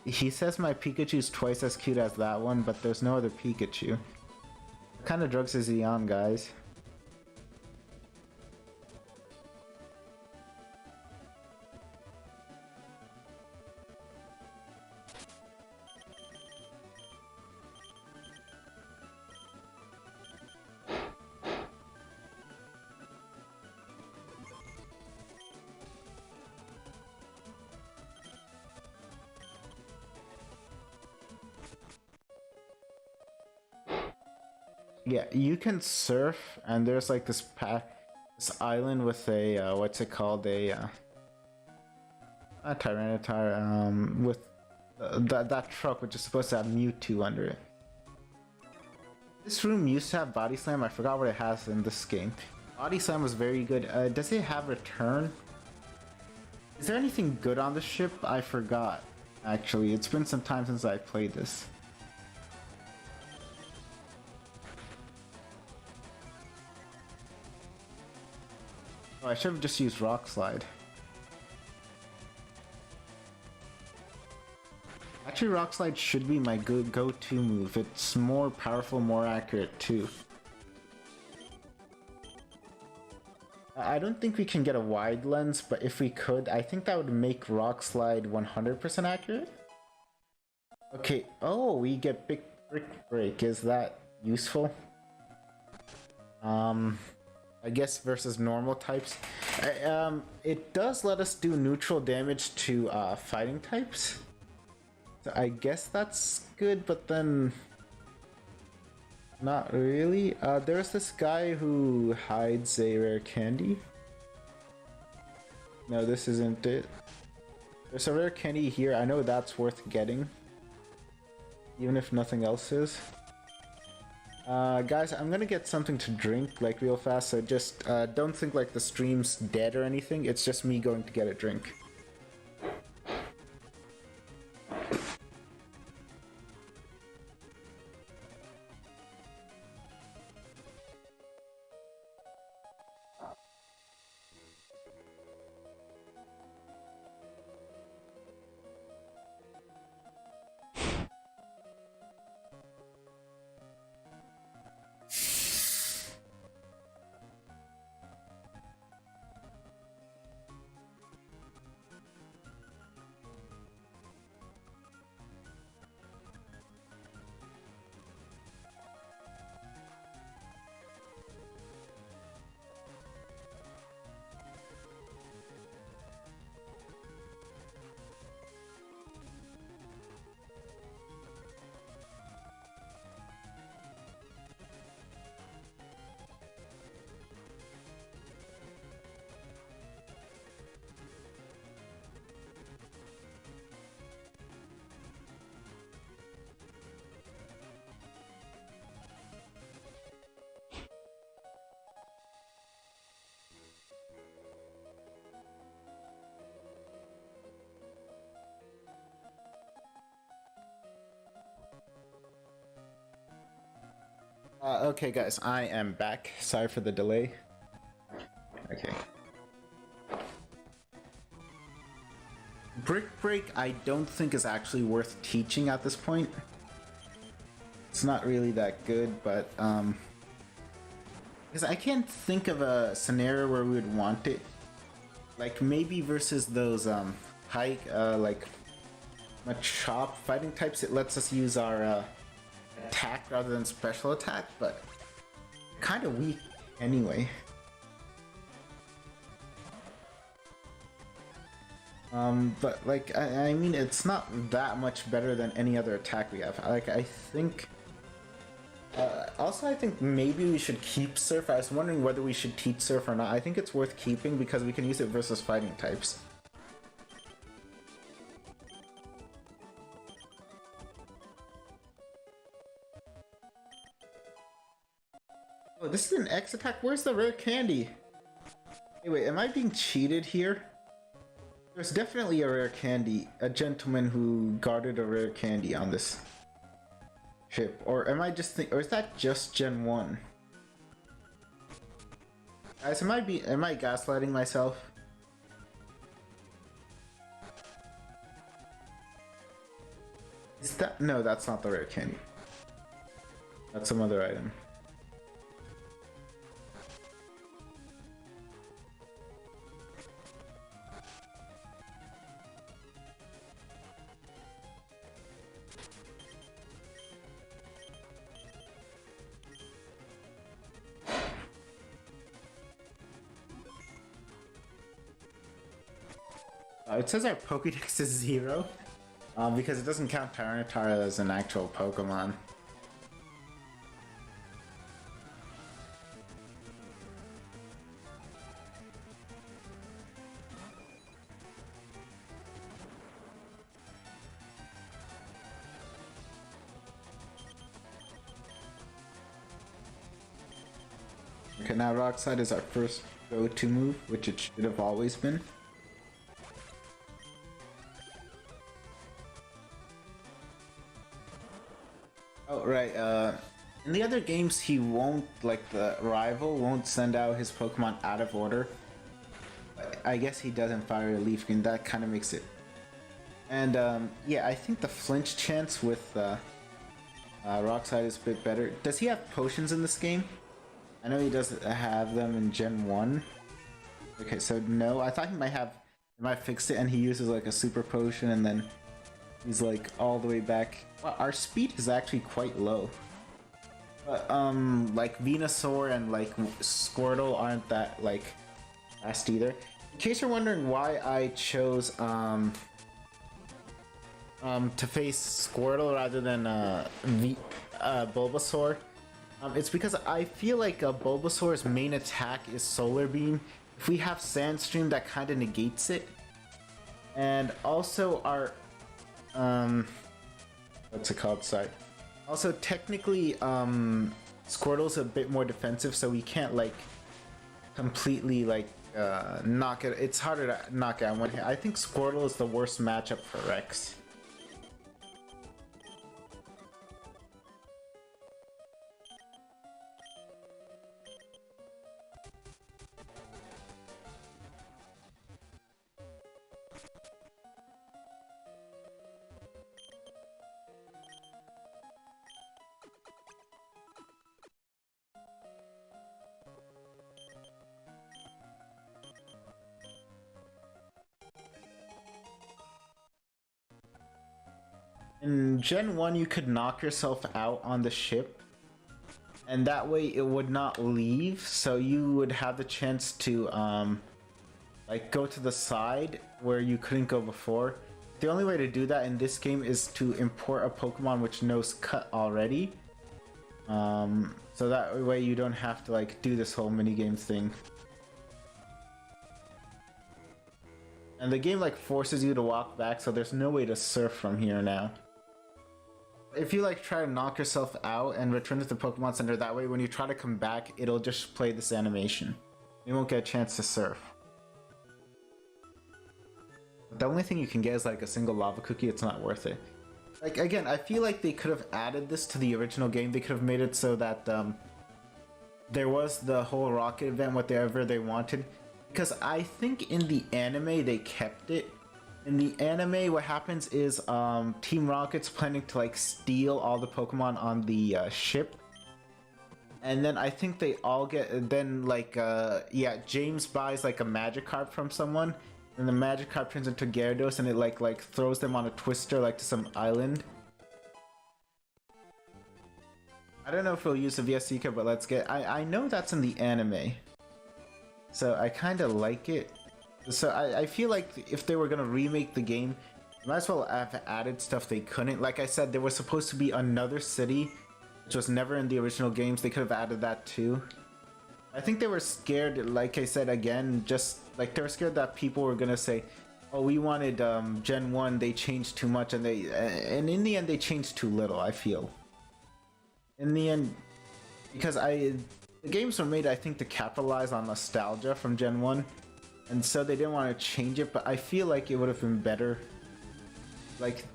He says my Pikachu's twice as cute as that one, but there's no other Pikachu. What kind of drugs is he on, guys? Yeah, you can surf, and there's like this island with a what's it called, a Tyranitar, with that truck which is supposed to have Mewtwo under it. This room used to have Body Slam. I forgot what it has in this game. Body Slam was very good. Does it have Return? Is there anything good on the ship? I forgot. Actually, it's been some time since I played this. Oh, I should have just used Rock Slide. Actually, Rock Slide should be my good go-to move. It's more powerful, more accurate too. I don't think we can get a wide lens, but if we could, I think that would make Rock Slide 100% accurate. Okay, oh, we get Big Brick Break. Is that useful? I guess versus normal types. It does let us do neutral damage to fighting types. So I guess that's good, but then not really. There's this guy who hides a rare candy. No, this isn't it. There's a rare candy here. I know that's worth getting, even if nothing else is. Guys, I'm gonna get something to drink, like, real fast, so just, don't think, like, the stream's dead or anything. It's just me going to get a drink. Okay guys, I am back. Sorry for the delay. Okay. Brick Break I don't think is actually worth teaching at this point. It's not really that good, but because I can't think of a scenario where we would want it. Like maybe versus those like Machop fighting types, it lets us use our attack rather than special attack, but kind of weak anyway. But like I mean, it's not that much better than any other attack we have. Like I think. Also, I think maybe we should keep Surf. I was wondering whether we should teach Surf or not. I think it's worth keeping because we can use it versus fighting types. Oh, this is an X attack? Where's the rare candy? Hey, wait, am I being cheated here? There's definitely a rare candy. A gentleman who guarded a rare candy on this ship. Or am I just or is that just Gen 1? Guys, am I gaslighting myself? Is that no, that's not the rare candy. That's some other item. It says our Pokédex is 0, because it doesn't count Tyranitar as an actual Pokemon. Okay, now Rock Slide is our first go-to move, which it should have always been. Oh, right, in the other games he won't, like the rival, won't send out his Pokemon out of order. But I guess he does in Fire Leaf Green, that kind of makes it. And, yeah, I think the flinch chance with, Rock Slide is a bit better. Does he have potions in this game? I know he doesn't have them in Gen 1. Okay, so no, I thought he might fix it and he uses like a super potion and then he's like all the way back. Well, our speed is actually quite low. But, like Venusaur and like Squirtle aren't that like fast either. In case you're wondering why I chose, to face Squirtle rather than, Bulbasaur. It's because I feel like Bulbasaur's main attack is Solar Beam. If we have Sandstream, that kind of negates it. And also our... what's it called? Sorry. Also, technically, Squirtle's a bit more defensive, so we can't, like, completely, like, knock it. It's harder to knock out one hit. I think Squirtle is the worst matchup for Rex. In Gen 1, you could knock yourself out on the ship, and that way it would not leave, so you would have the chance to, like, go to the side where you couldn't go before. The only way to do that in this game is to import a Pokemon which knows Cut already. So that way you don't have to, like, do this whole minigame thing. And the game, like, forces you to walk back, so there's no way to surf from here now. If you like try to knock yourself out and return to the Pokemon Center, that way when you try to come back, it'll just play this animation. You won't get a chance to surf. The only thing you can get is like a single lava cookie, it's not worth it. Like, again, I feel like they could have added this to the original game. They could have made it so that there was the whole rocket event, whatever they wanted. Because I think in the anime they kept it. In the anime, what happens is Team Rocket's planning to like steal all the Pokemon on the ship, and then I think they all get. Then like yeah, James buys like a Magikarp from someone, and the Magikarp turns into Gyarados, and it like throws them on a twister like to some island. I don't know if we'll use the VSC, but let's get. I know that's in the anime, so I kind of like it. So I feel like if they were gonna remake the game, they might as well have added stuff they couldn't. Like I said, there was supposed to be another city, which was never in the original games. They could have added that too. I think they were scared, like I said again, just like they were scared that people were gonna say, oh, we wanted Gen 1, they changed too much, and and in the end they changed too little, I feel. In the end, because the games were made, I think, to capitalize on nostalgia from Gen 1. And so they didn't want to change it, but I feel like it would have been better. Like,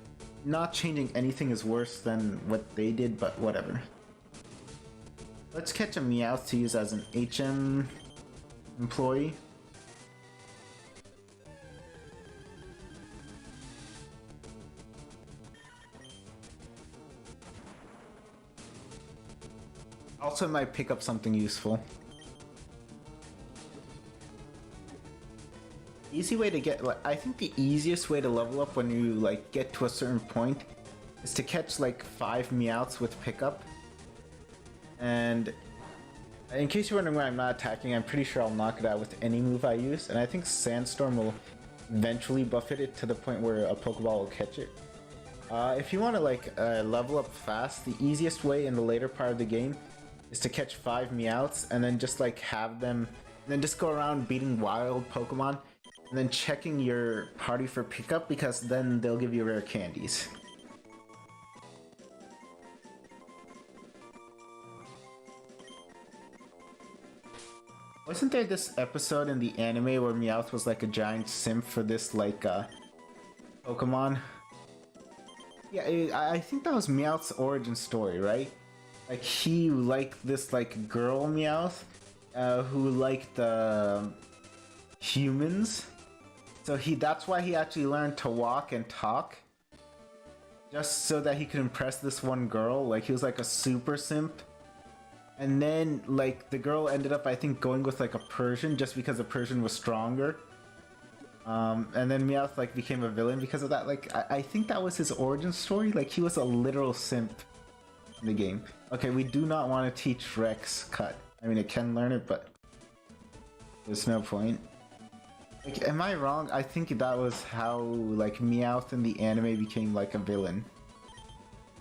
not changing anything is worse than what they did, but whatever. Let's catch a Meowth to use as an HM employee. Also might pick up something useful. Easy way to get, like, I think the easiest way to level up when you like get to a certain point is to catch like 5 Meowths with pickup. And in case you're wondering why I'm not attacking, I'm pretty sure I'll knock it out with any move I use, and I think Sandstorm will eventually buff it to the point where a Pokeball will catch it. If you want to like level up fast, the easiest way in the later part of the game is to catch 5 Meowths and then just like have them, and then just go around beating wild Pokemon and then checking your party for pickup, because then they'll give you rare candies. Wasn't there this episode in the anime where Meowth was like a giant simp for this like Pokemon? Yeah, I think that was Meowth's origin story, right? Like he liked this like girl Meowth who liked humans. So that's why he actually learned to walk and talk. Just so that he could impress this one girl. Like he was like a super simp. And then like the girl ended up, I think, going with like a Persian just because the Persian was stronger. And then Meowth like became a villain because of that. Like I think that was his origin story. Like he was a literal simp in the game. Okay, we do not want to teach Rex cut. I mean, it can learn it, but there's no point. Like, am I wrong? I think that was how like Meowth in the anime became like a villain.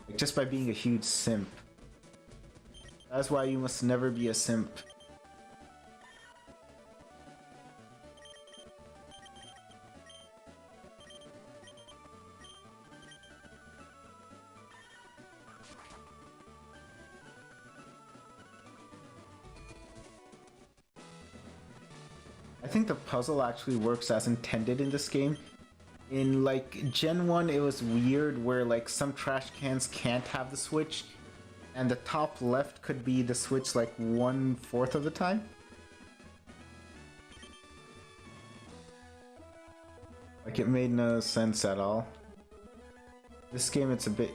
Like just by being a huge simp. That's why you must never be a simp. I think the puzzle actually works as intended in this game. In like Gen 1 it was weird where like some trash cans can't have the switch, and the top left could be the switch like 1/4 of the time. Like it made no sense at all. This game it's a bit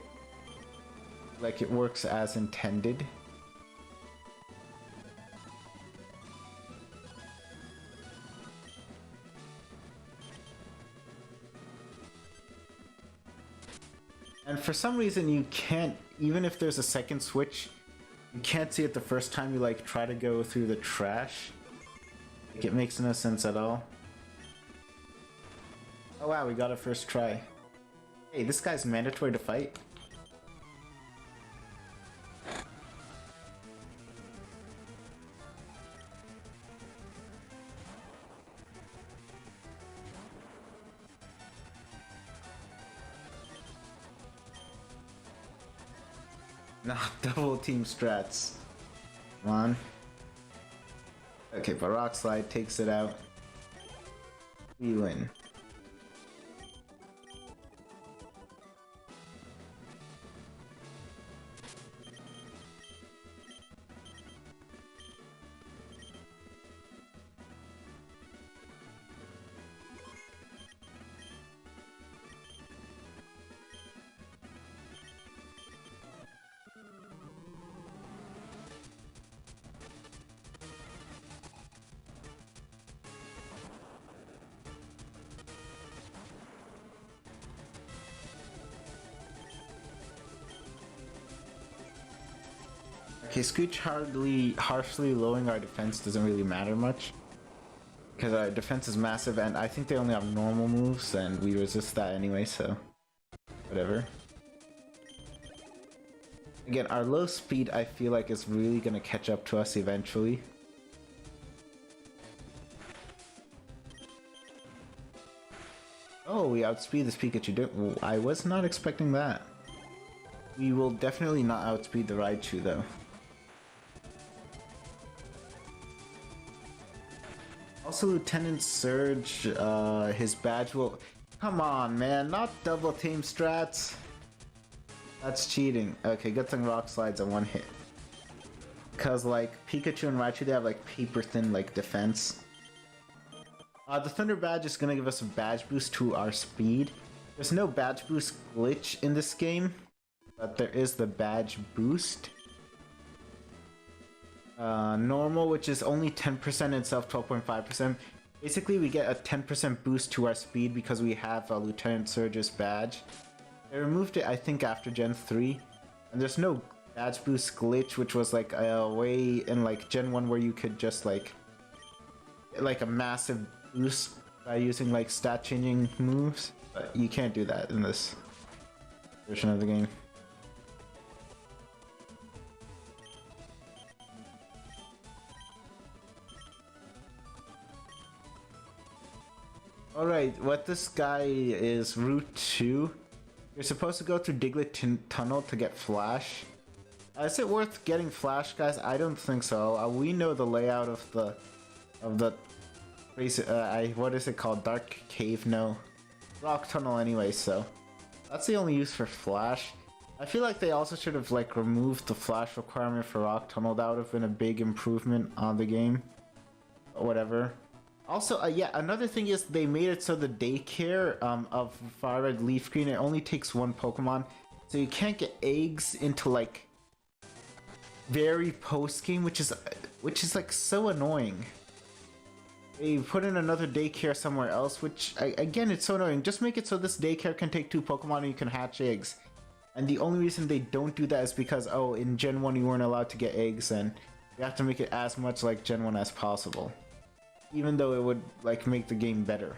like it works as intended. And for some reason you can't, even if there's a second switch, you can't see it the first time you like try to go through the trash. Like it makes no sense at all. Oh wow, we got a first try. Hey, this guy's mandatory to fight. Nah, double team strats. Come on. Okay, but Rock Slide takes it out. We win. Okay, Scooch harshly lowering our defense doesn't really matter much, because our defense is massive and I think they only have normal moves and we resist that anyway, so whatever. Again, our low speed I feel like is really gonna catch up to us eventually. Oh, we outspeed this Pikachu. I was not expecting that. We will definitely not outspeed the Raichu though. Also, Lieutenant Surge, his badge will... Come on, man, not double team strats. That's cheating. Okay, good thing Rock Slide's a one hit. Cause like, Pikachu and Raichu, they have like paper thin like defense. The Thunder Badge is gonna give us a badge boost to our speed. There's no badge boost glitch in this game, but there is the badge boost. Normal, which is only 10% itself, 12.5%. Basically, we get a 10% boost to our speed because we have Lieutenant Surge's badge. They removed it, I think, after Gen 3. And there's no badge boost glitch, which was like a way in like Gen 1 where you could just like a massive boost by using like stat changing moves, but you can't do that in this version of the game. Alright, what this guy is Route 2. You're supposed to go through Diglett Tunnel to get Flash. Is it worth getting Flash, guys? I don't think so. We know the layout of the what is it called? Dark Cave? No. Rock Tunnel anyway, so that's the only use for Flash. I feel like they also should have like removed the Flash requirement for Rock Tunnel. That would have been a big improvement on the game. But whatever. Also, yeah, another thing is they made it so the daycare of Firered Leaf Green, it only takes one Pokemon. So you can't get eggs into like very post-game, which is like so annoying. They put in another daycare somewhere else, which again, it's so annoying. Just make it so this daycare can take 2 Pokemon and you can hatch eggs. And the only reason they don't do that is because, oh, in Gen 1 you weren't allowed to get eggs, and you have to make it as much like Gen 1 as possible. Even though it would like make the game better.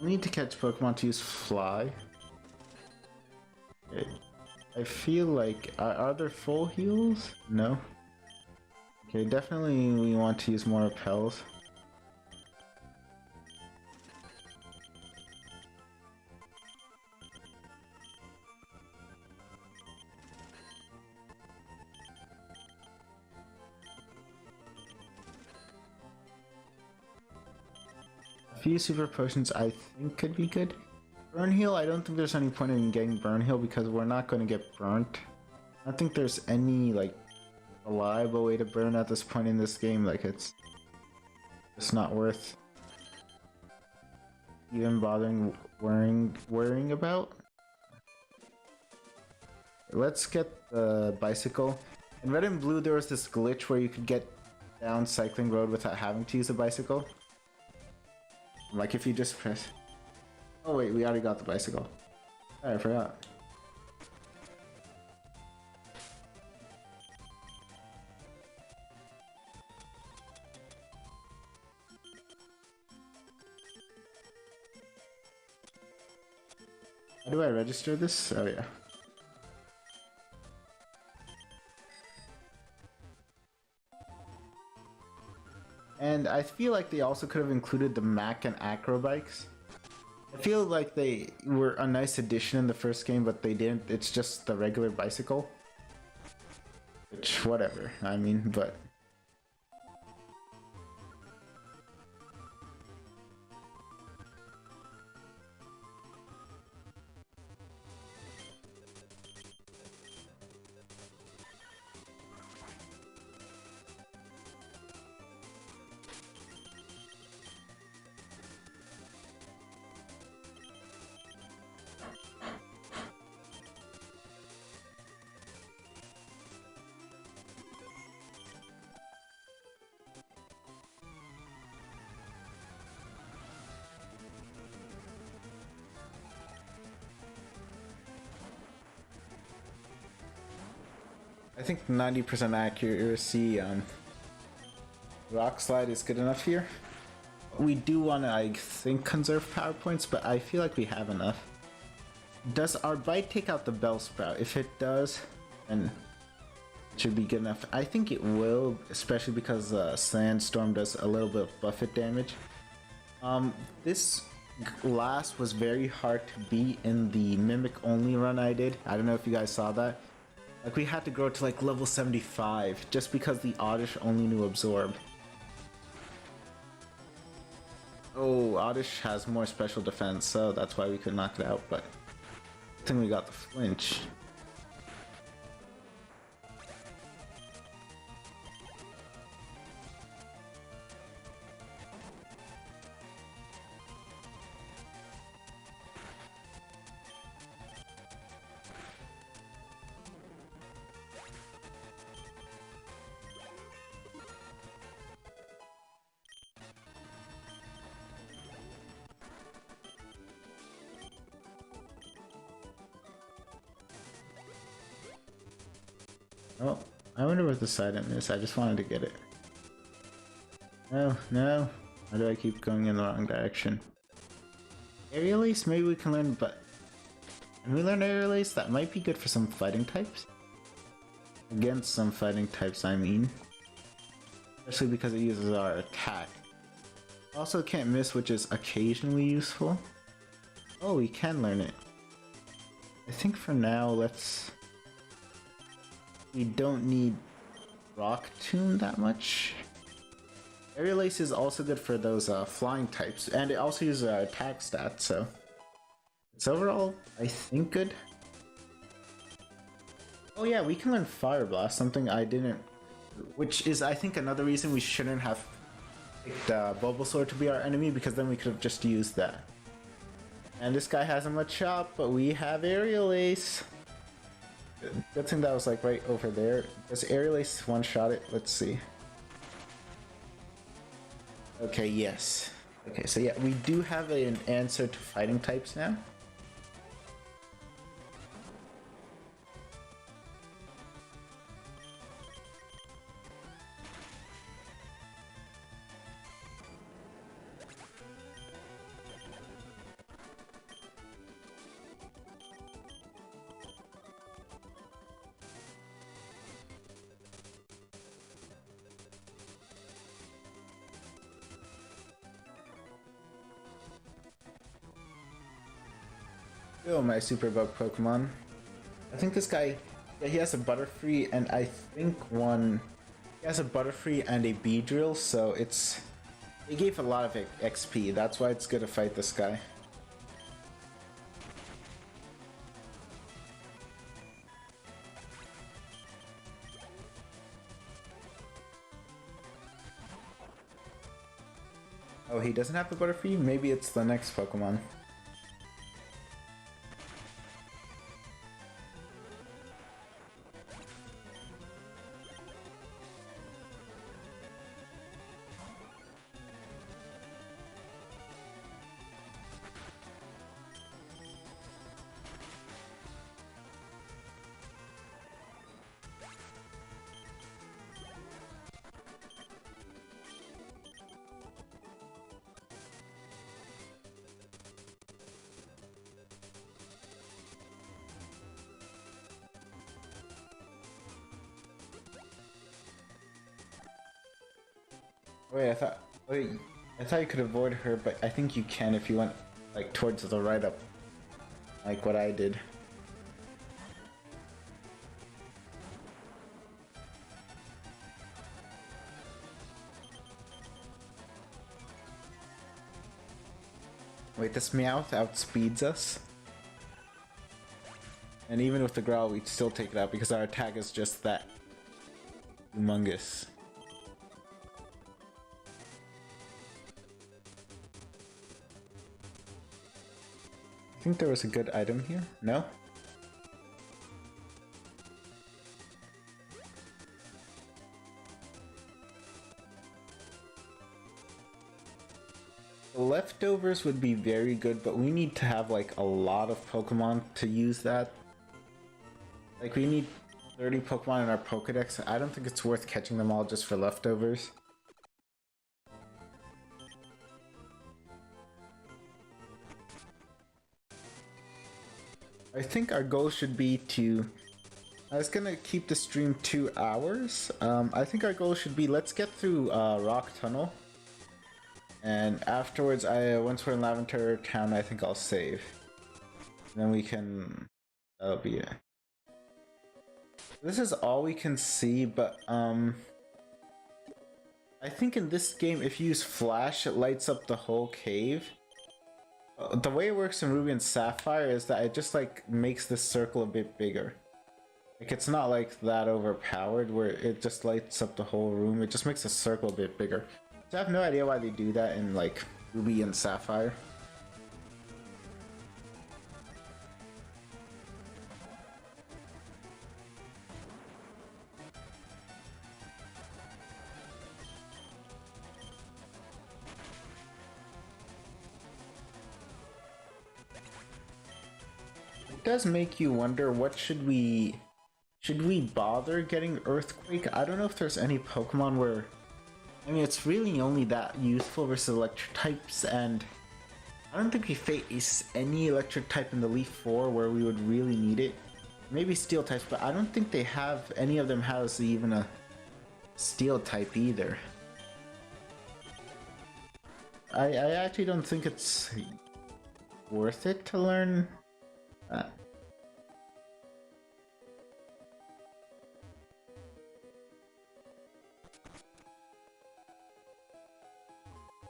We need to catch Pokemon to use Fly. Okay. I feel like... Are there full heals? No. Okay, definitely we want to use more repels. A few super potions I think could be good. Burn heal, I don't think there's any point in getting burn heal because we're not going to get burnt. I don't think there's any like reliable way to burn at this point in this game. Like it's not worth even bothering worrying about. Let's get the bicycle. In Red and Blue there was this glitch where you could get down Cycling Road without having to use a bicycle. Like if you just press... Oh wait, we already got the bicycle. Oh, I forgot. How do I register this? Oh yeah. And I feel like they also could have included the Mac and Acro bikes. I feel like they were a nice addition in the first game, but they didn't. It's just the regular bicycle. Which, whatever. I mean, but... I think 90% accuracy Rock Slide is good enough here. We do want to, I think, conserve power points, but I feel like we have enough. Does our bite take out the Bellsprout? If it does, then it should be good enough. I think it will, especially because Sandstorm does a little bit of buffet damage. This last was very hard to beat in the Mimic only run I did. I don't know if you guys saw that. Like, we had to grow to like level 75 just because the Oddish only knew Absorb. Oh, Oddish has more special defense, so that's why we could knock it out, but I think we got the flinch. Oh, I wonder what the silent is. I just wanted to get it. No, no. Why do I keep going in the wrong direction? Aerial Ace, maybe we can learn, but when we learn Aerial Ace, that might be good for some fighting types. Against some fighting types, I mean. Especially because it uses our attack. Also can't miss, which is occasionally useful. Oh, we can learn it. I think for now, we don't need Rock Tomb that much. Aerial Ace is also good for those flying types, and it also uses our attack stats, so it's overall, I think, good. Oh yeah, we can learn Fire Blast, something I didn't, which is, I think, another reason we shouldn't have picked Bulbasaur to be our enemy, because then we could have just used that. And this guy has a Machop, but we have Aerial Ace. Good thing that was like right over there. Does Aerial Ace one-shot it? Let's see. Okay, yes. Okay, so yeah, we do have an answer to fighting types now. Oh, my Super Bug Pokemon. I think this guy, yeah, he has a Butterfree, and I think he has a Butterfree and a Beedrill, so it gave a lot of XP, that's why it's good to fight this guy. Oh, he doesn't have the Butterfree? Maybe it's the next Pokemon. Wait, I thought you could avoid her, but I think you can if you went like towards the right up, like what I did. Wait, this Meowth outspeeds us. And even with the Growl, we'd still take it out because our attack is just that humongous. I think there was a good item here. No? The leftovers would be very good, but we need to have like a lot of Pokemon to use that. Like we need 30 Pokemon in our Pokedex. I don't think it's worth catching them all just for leftovers. I think our goal should be to... I was gonna keep the stream 2 hours. I think our goal should be, let's get through Rock Tunnel. And afterwards, once we're in Lavender Town, I think I'll save. And then we can... that'll be it. This is all we can see, but I think in this game, if you use Flash, it lights up the whole cave. The way it works in Ruby and Sapphire is that it just like makes this circle a bit bigger. Like it's not like that overpowered where it just lights up the whole room, it just makes the circle a bit bigger. So I have no idea why they do that in like Ruby and Sapphire. It does make you wonder, what should we should we bother getting Earthquake? I don't know if there's any Pokemon where... I mean, it's really only that useful versus electric types, and I don't think we face any electric type in the Leaf 4 where we would really need it. Maybe steel types, but I don't think they have, any of them has even a steel type either. I actually don't think it's worth it to learn that.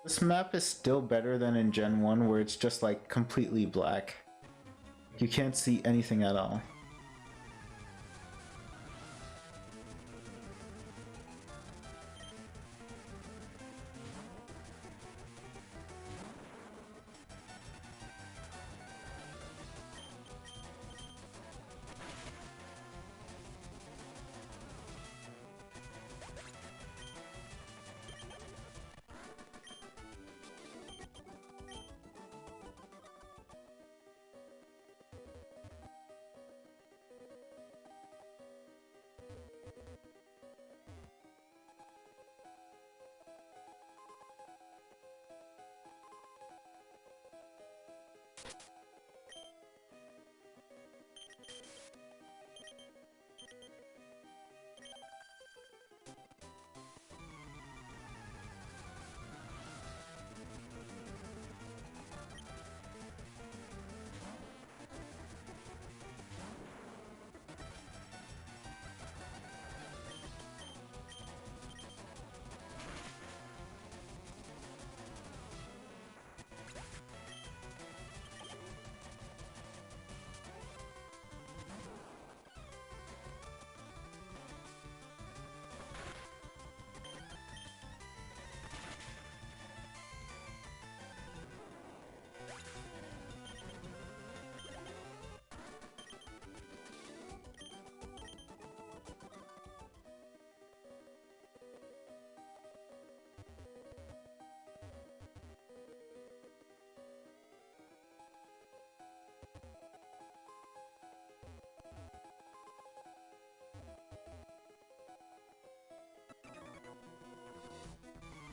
This map is still better than in Gen 1 where it's just like completely black. You can't see anything at all.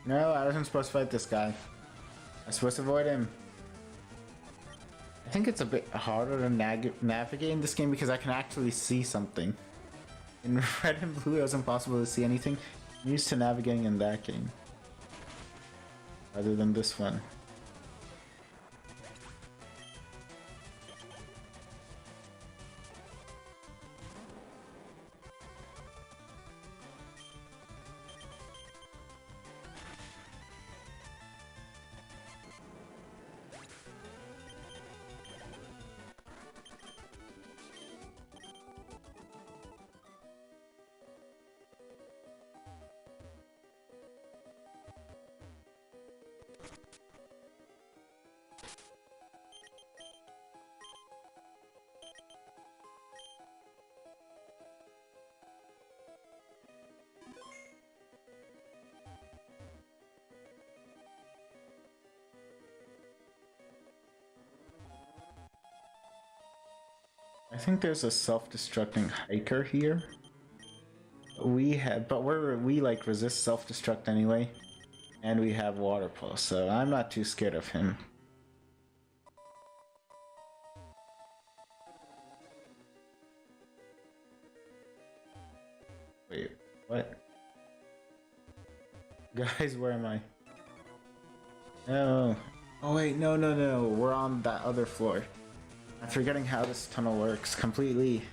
No, I wasn't supposed to fight this guy. I was supposed to avoid him. I think it's a bit harder to navigate in this game because I can actually see something. In Red and Blue, it was impossible to see anything. I'm used to navigating in that game. Rather than this one. I think there's a self-destructing hiker here. We like resist self-destruct anyway, and we have water pulse, so I'm not too scared of him. Wait, what? Guys, where am I? No. Oh wait, no, we're on that other floor. I'm forgetting how this tunnel works completely.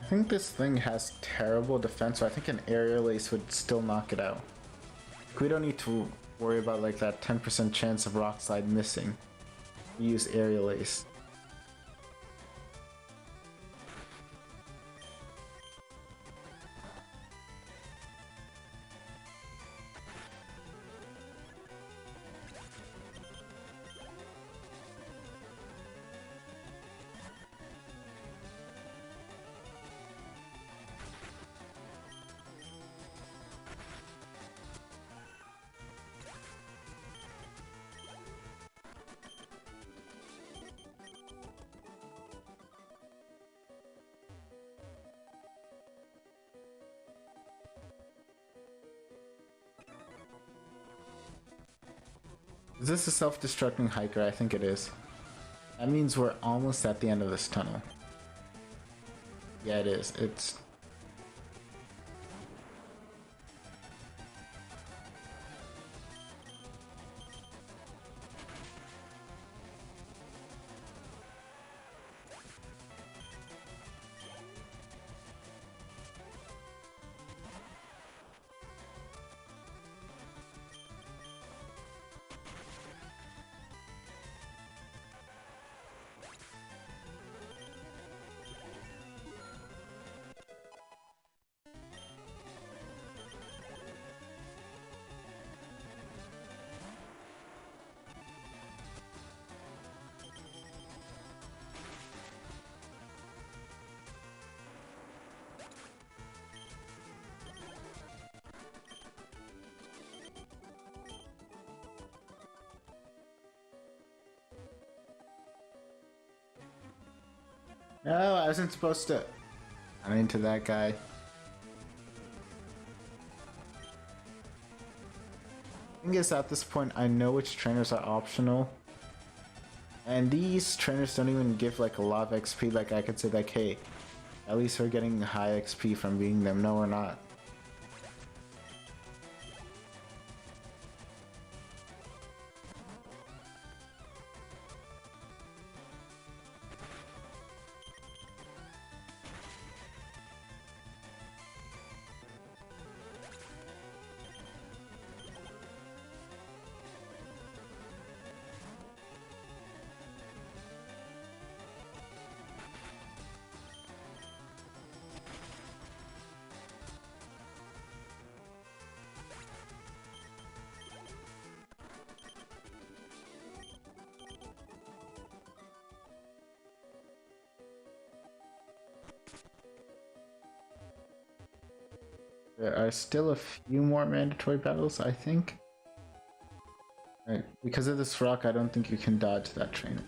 I think this thing has terrible defense, so I think an aerial ace would still knock it out. We don't need to worry about like that 10% chance of rock slide missing. We use aerial ace. Is this a self-destructing hiker? I think it is. That means we're almost at the end of this tunnel. Yeah, it is. It's... No, I wasn't supposed to... I'm into that guy. Thing is, at this point, I know which trainers are optional. And these trainers don't even give like a lot of XP. Like I could say like, hey, at least we're getting high XP from beating them. No, we're not. There are still a few more mandatory battles, I think. Right. Because of this rock, I don't think you can dodge that trainer.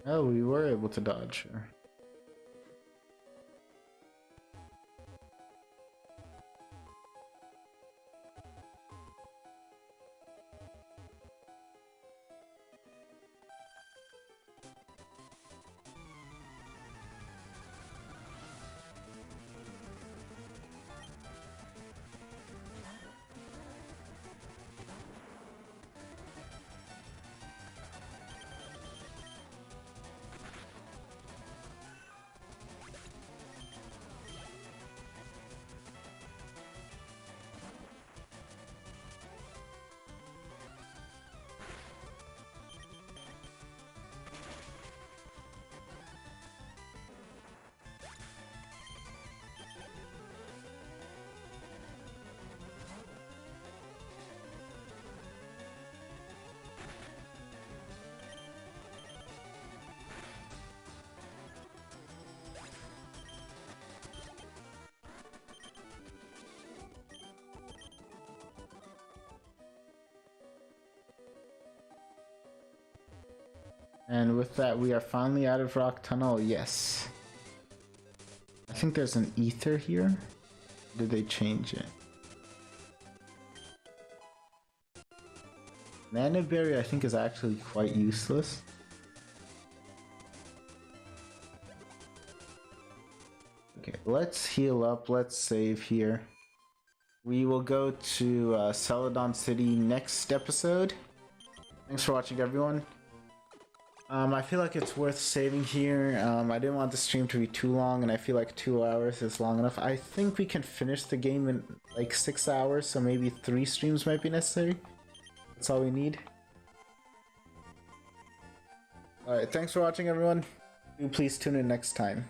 Oh, we were able to dodge her. And with that, we are finally out of Rock Tunnel. Yes. I think there's an ether here. Did they change it? Mana Berry I think is actually quite useless. Okay, let's heal up, let's save here. We will go to Celadon City next episode. Thanks for watching, everyone. I feel like it's worth saving here. I didn't want the stream to be too long, and I feel like 2 hours is long enough. I think we can finish the game in like 6 hours, so maybe 3 streams might be necessary. That's all we need. Alright, thanks for watching, everyone. Do please tune in next time.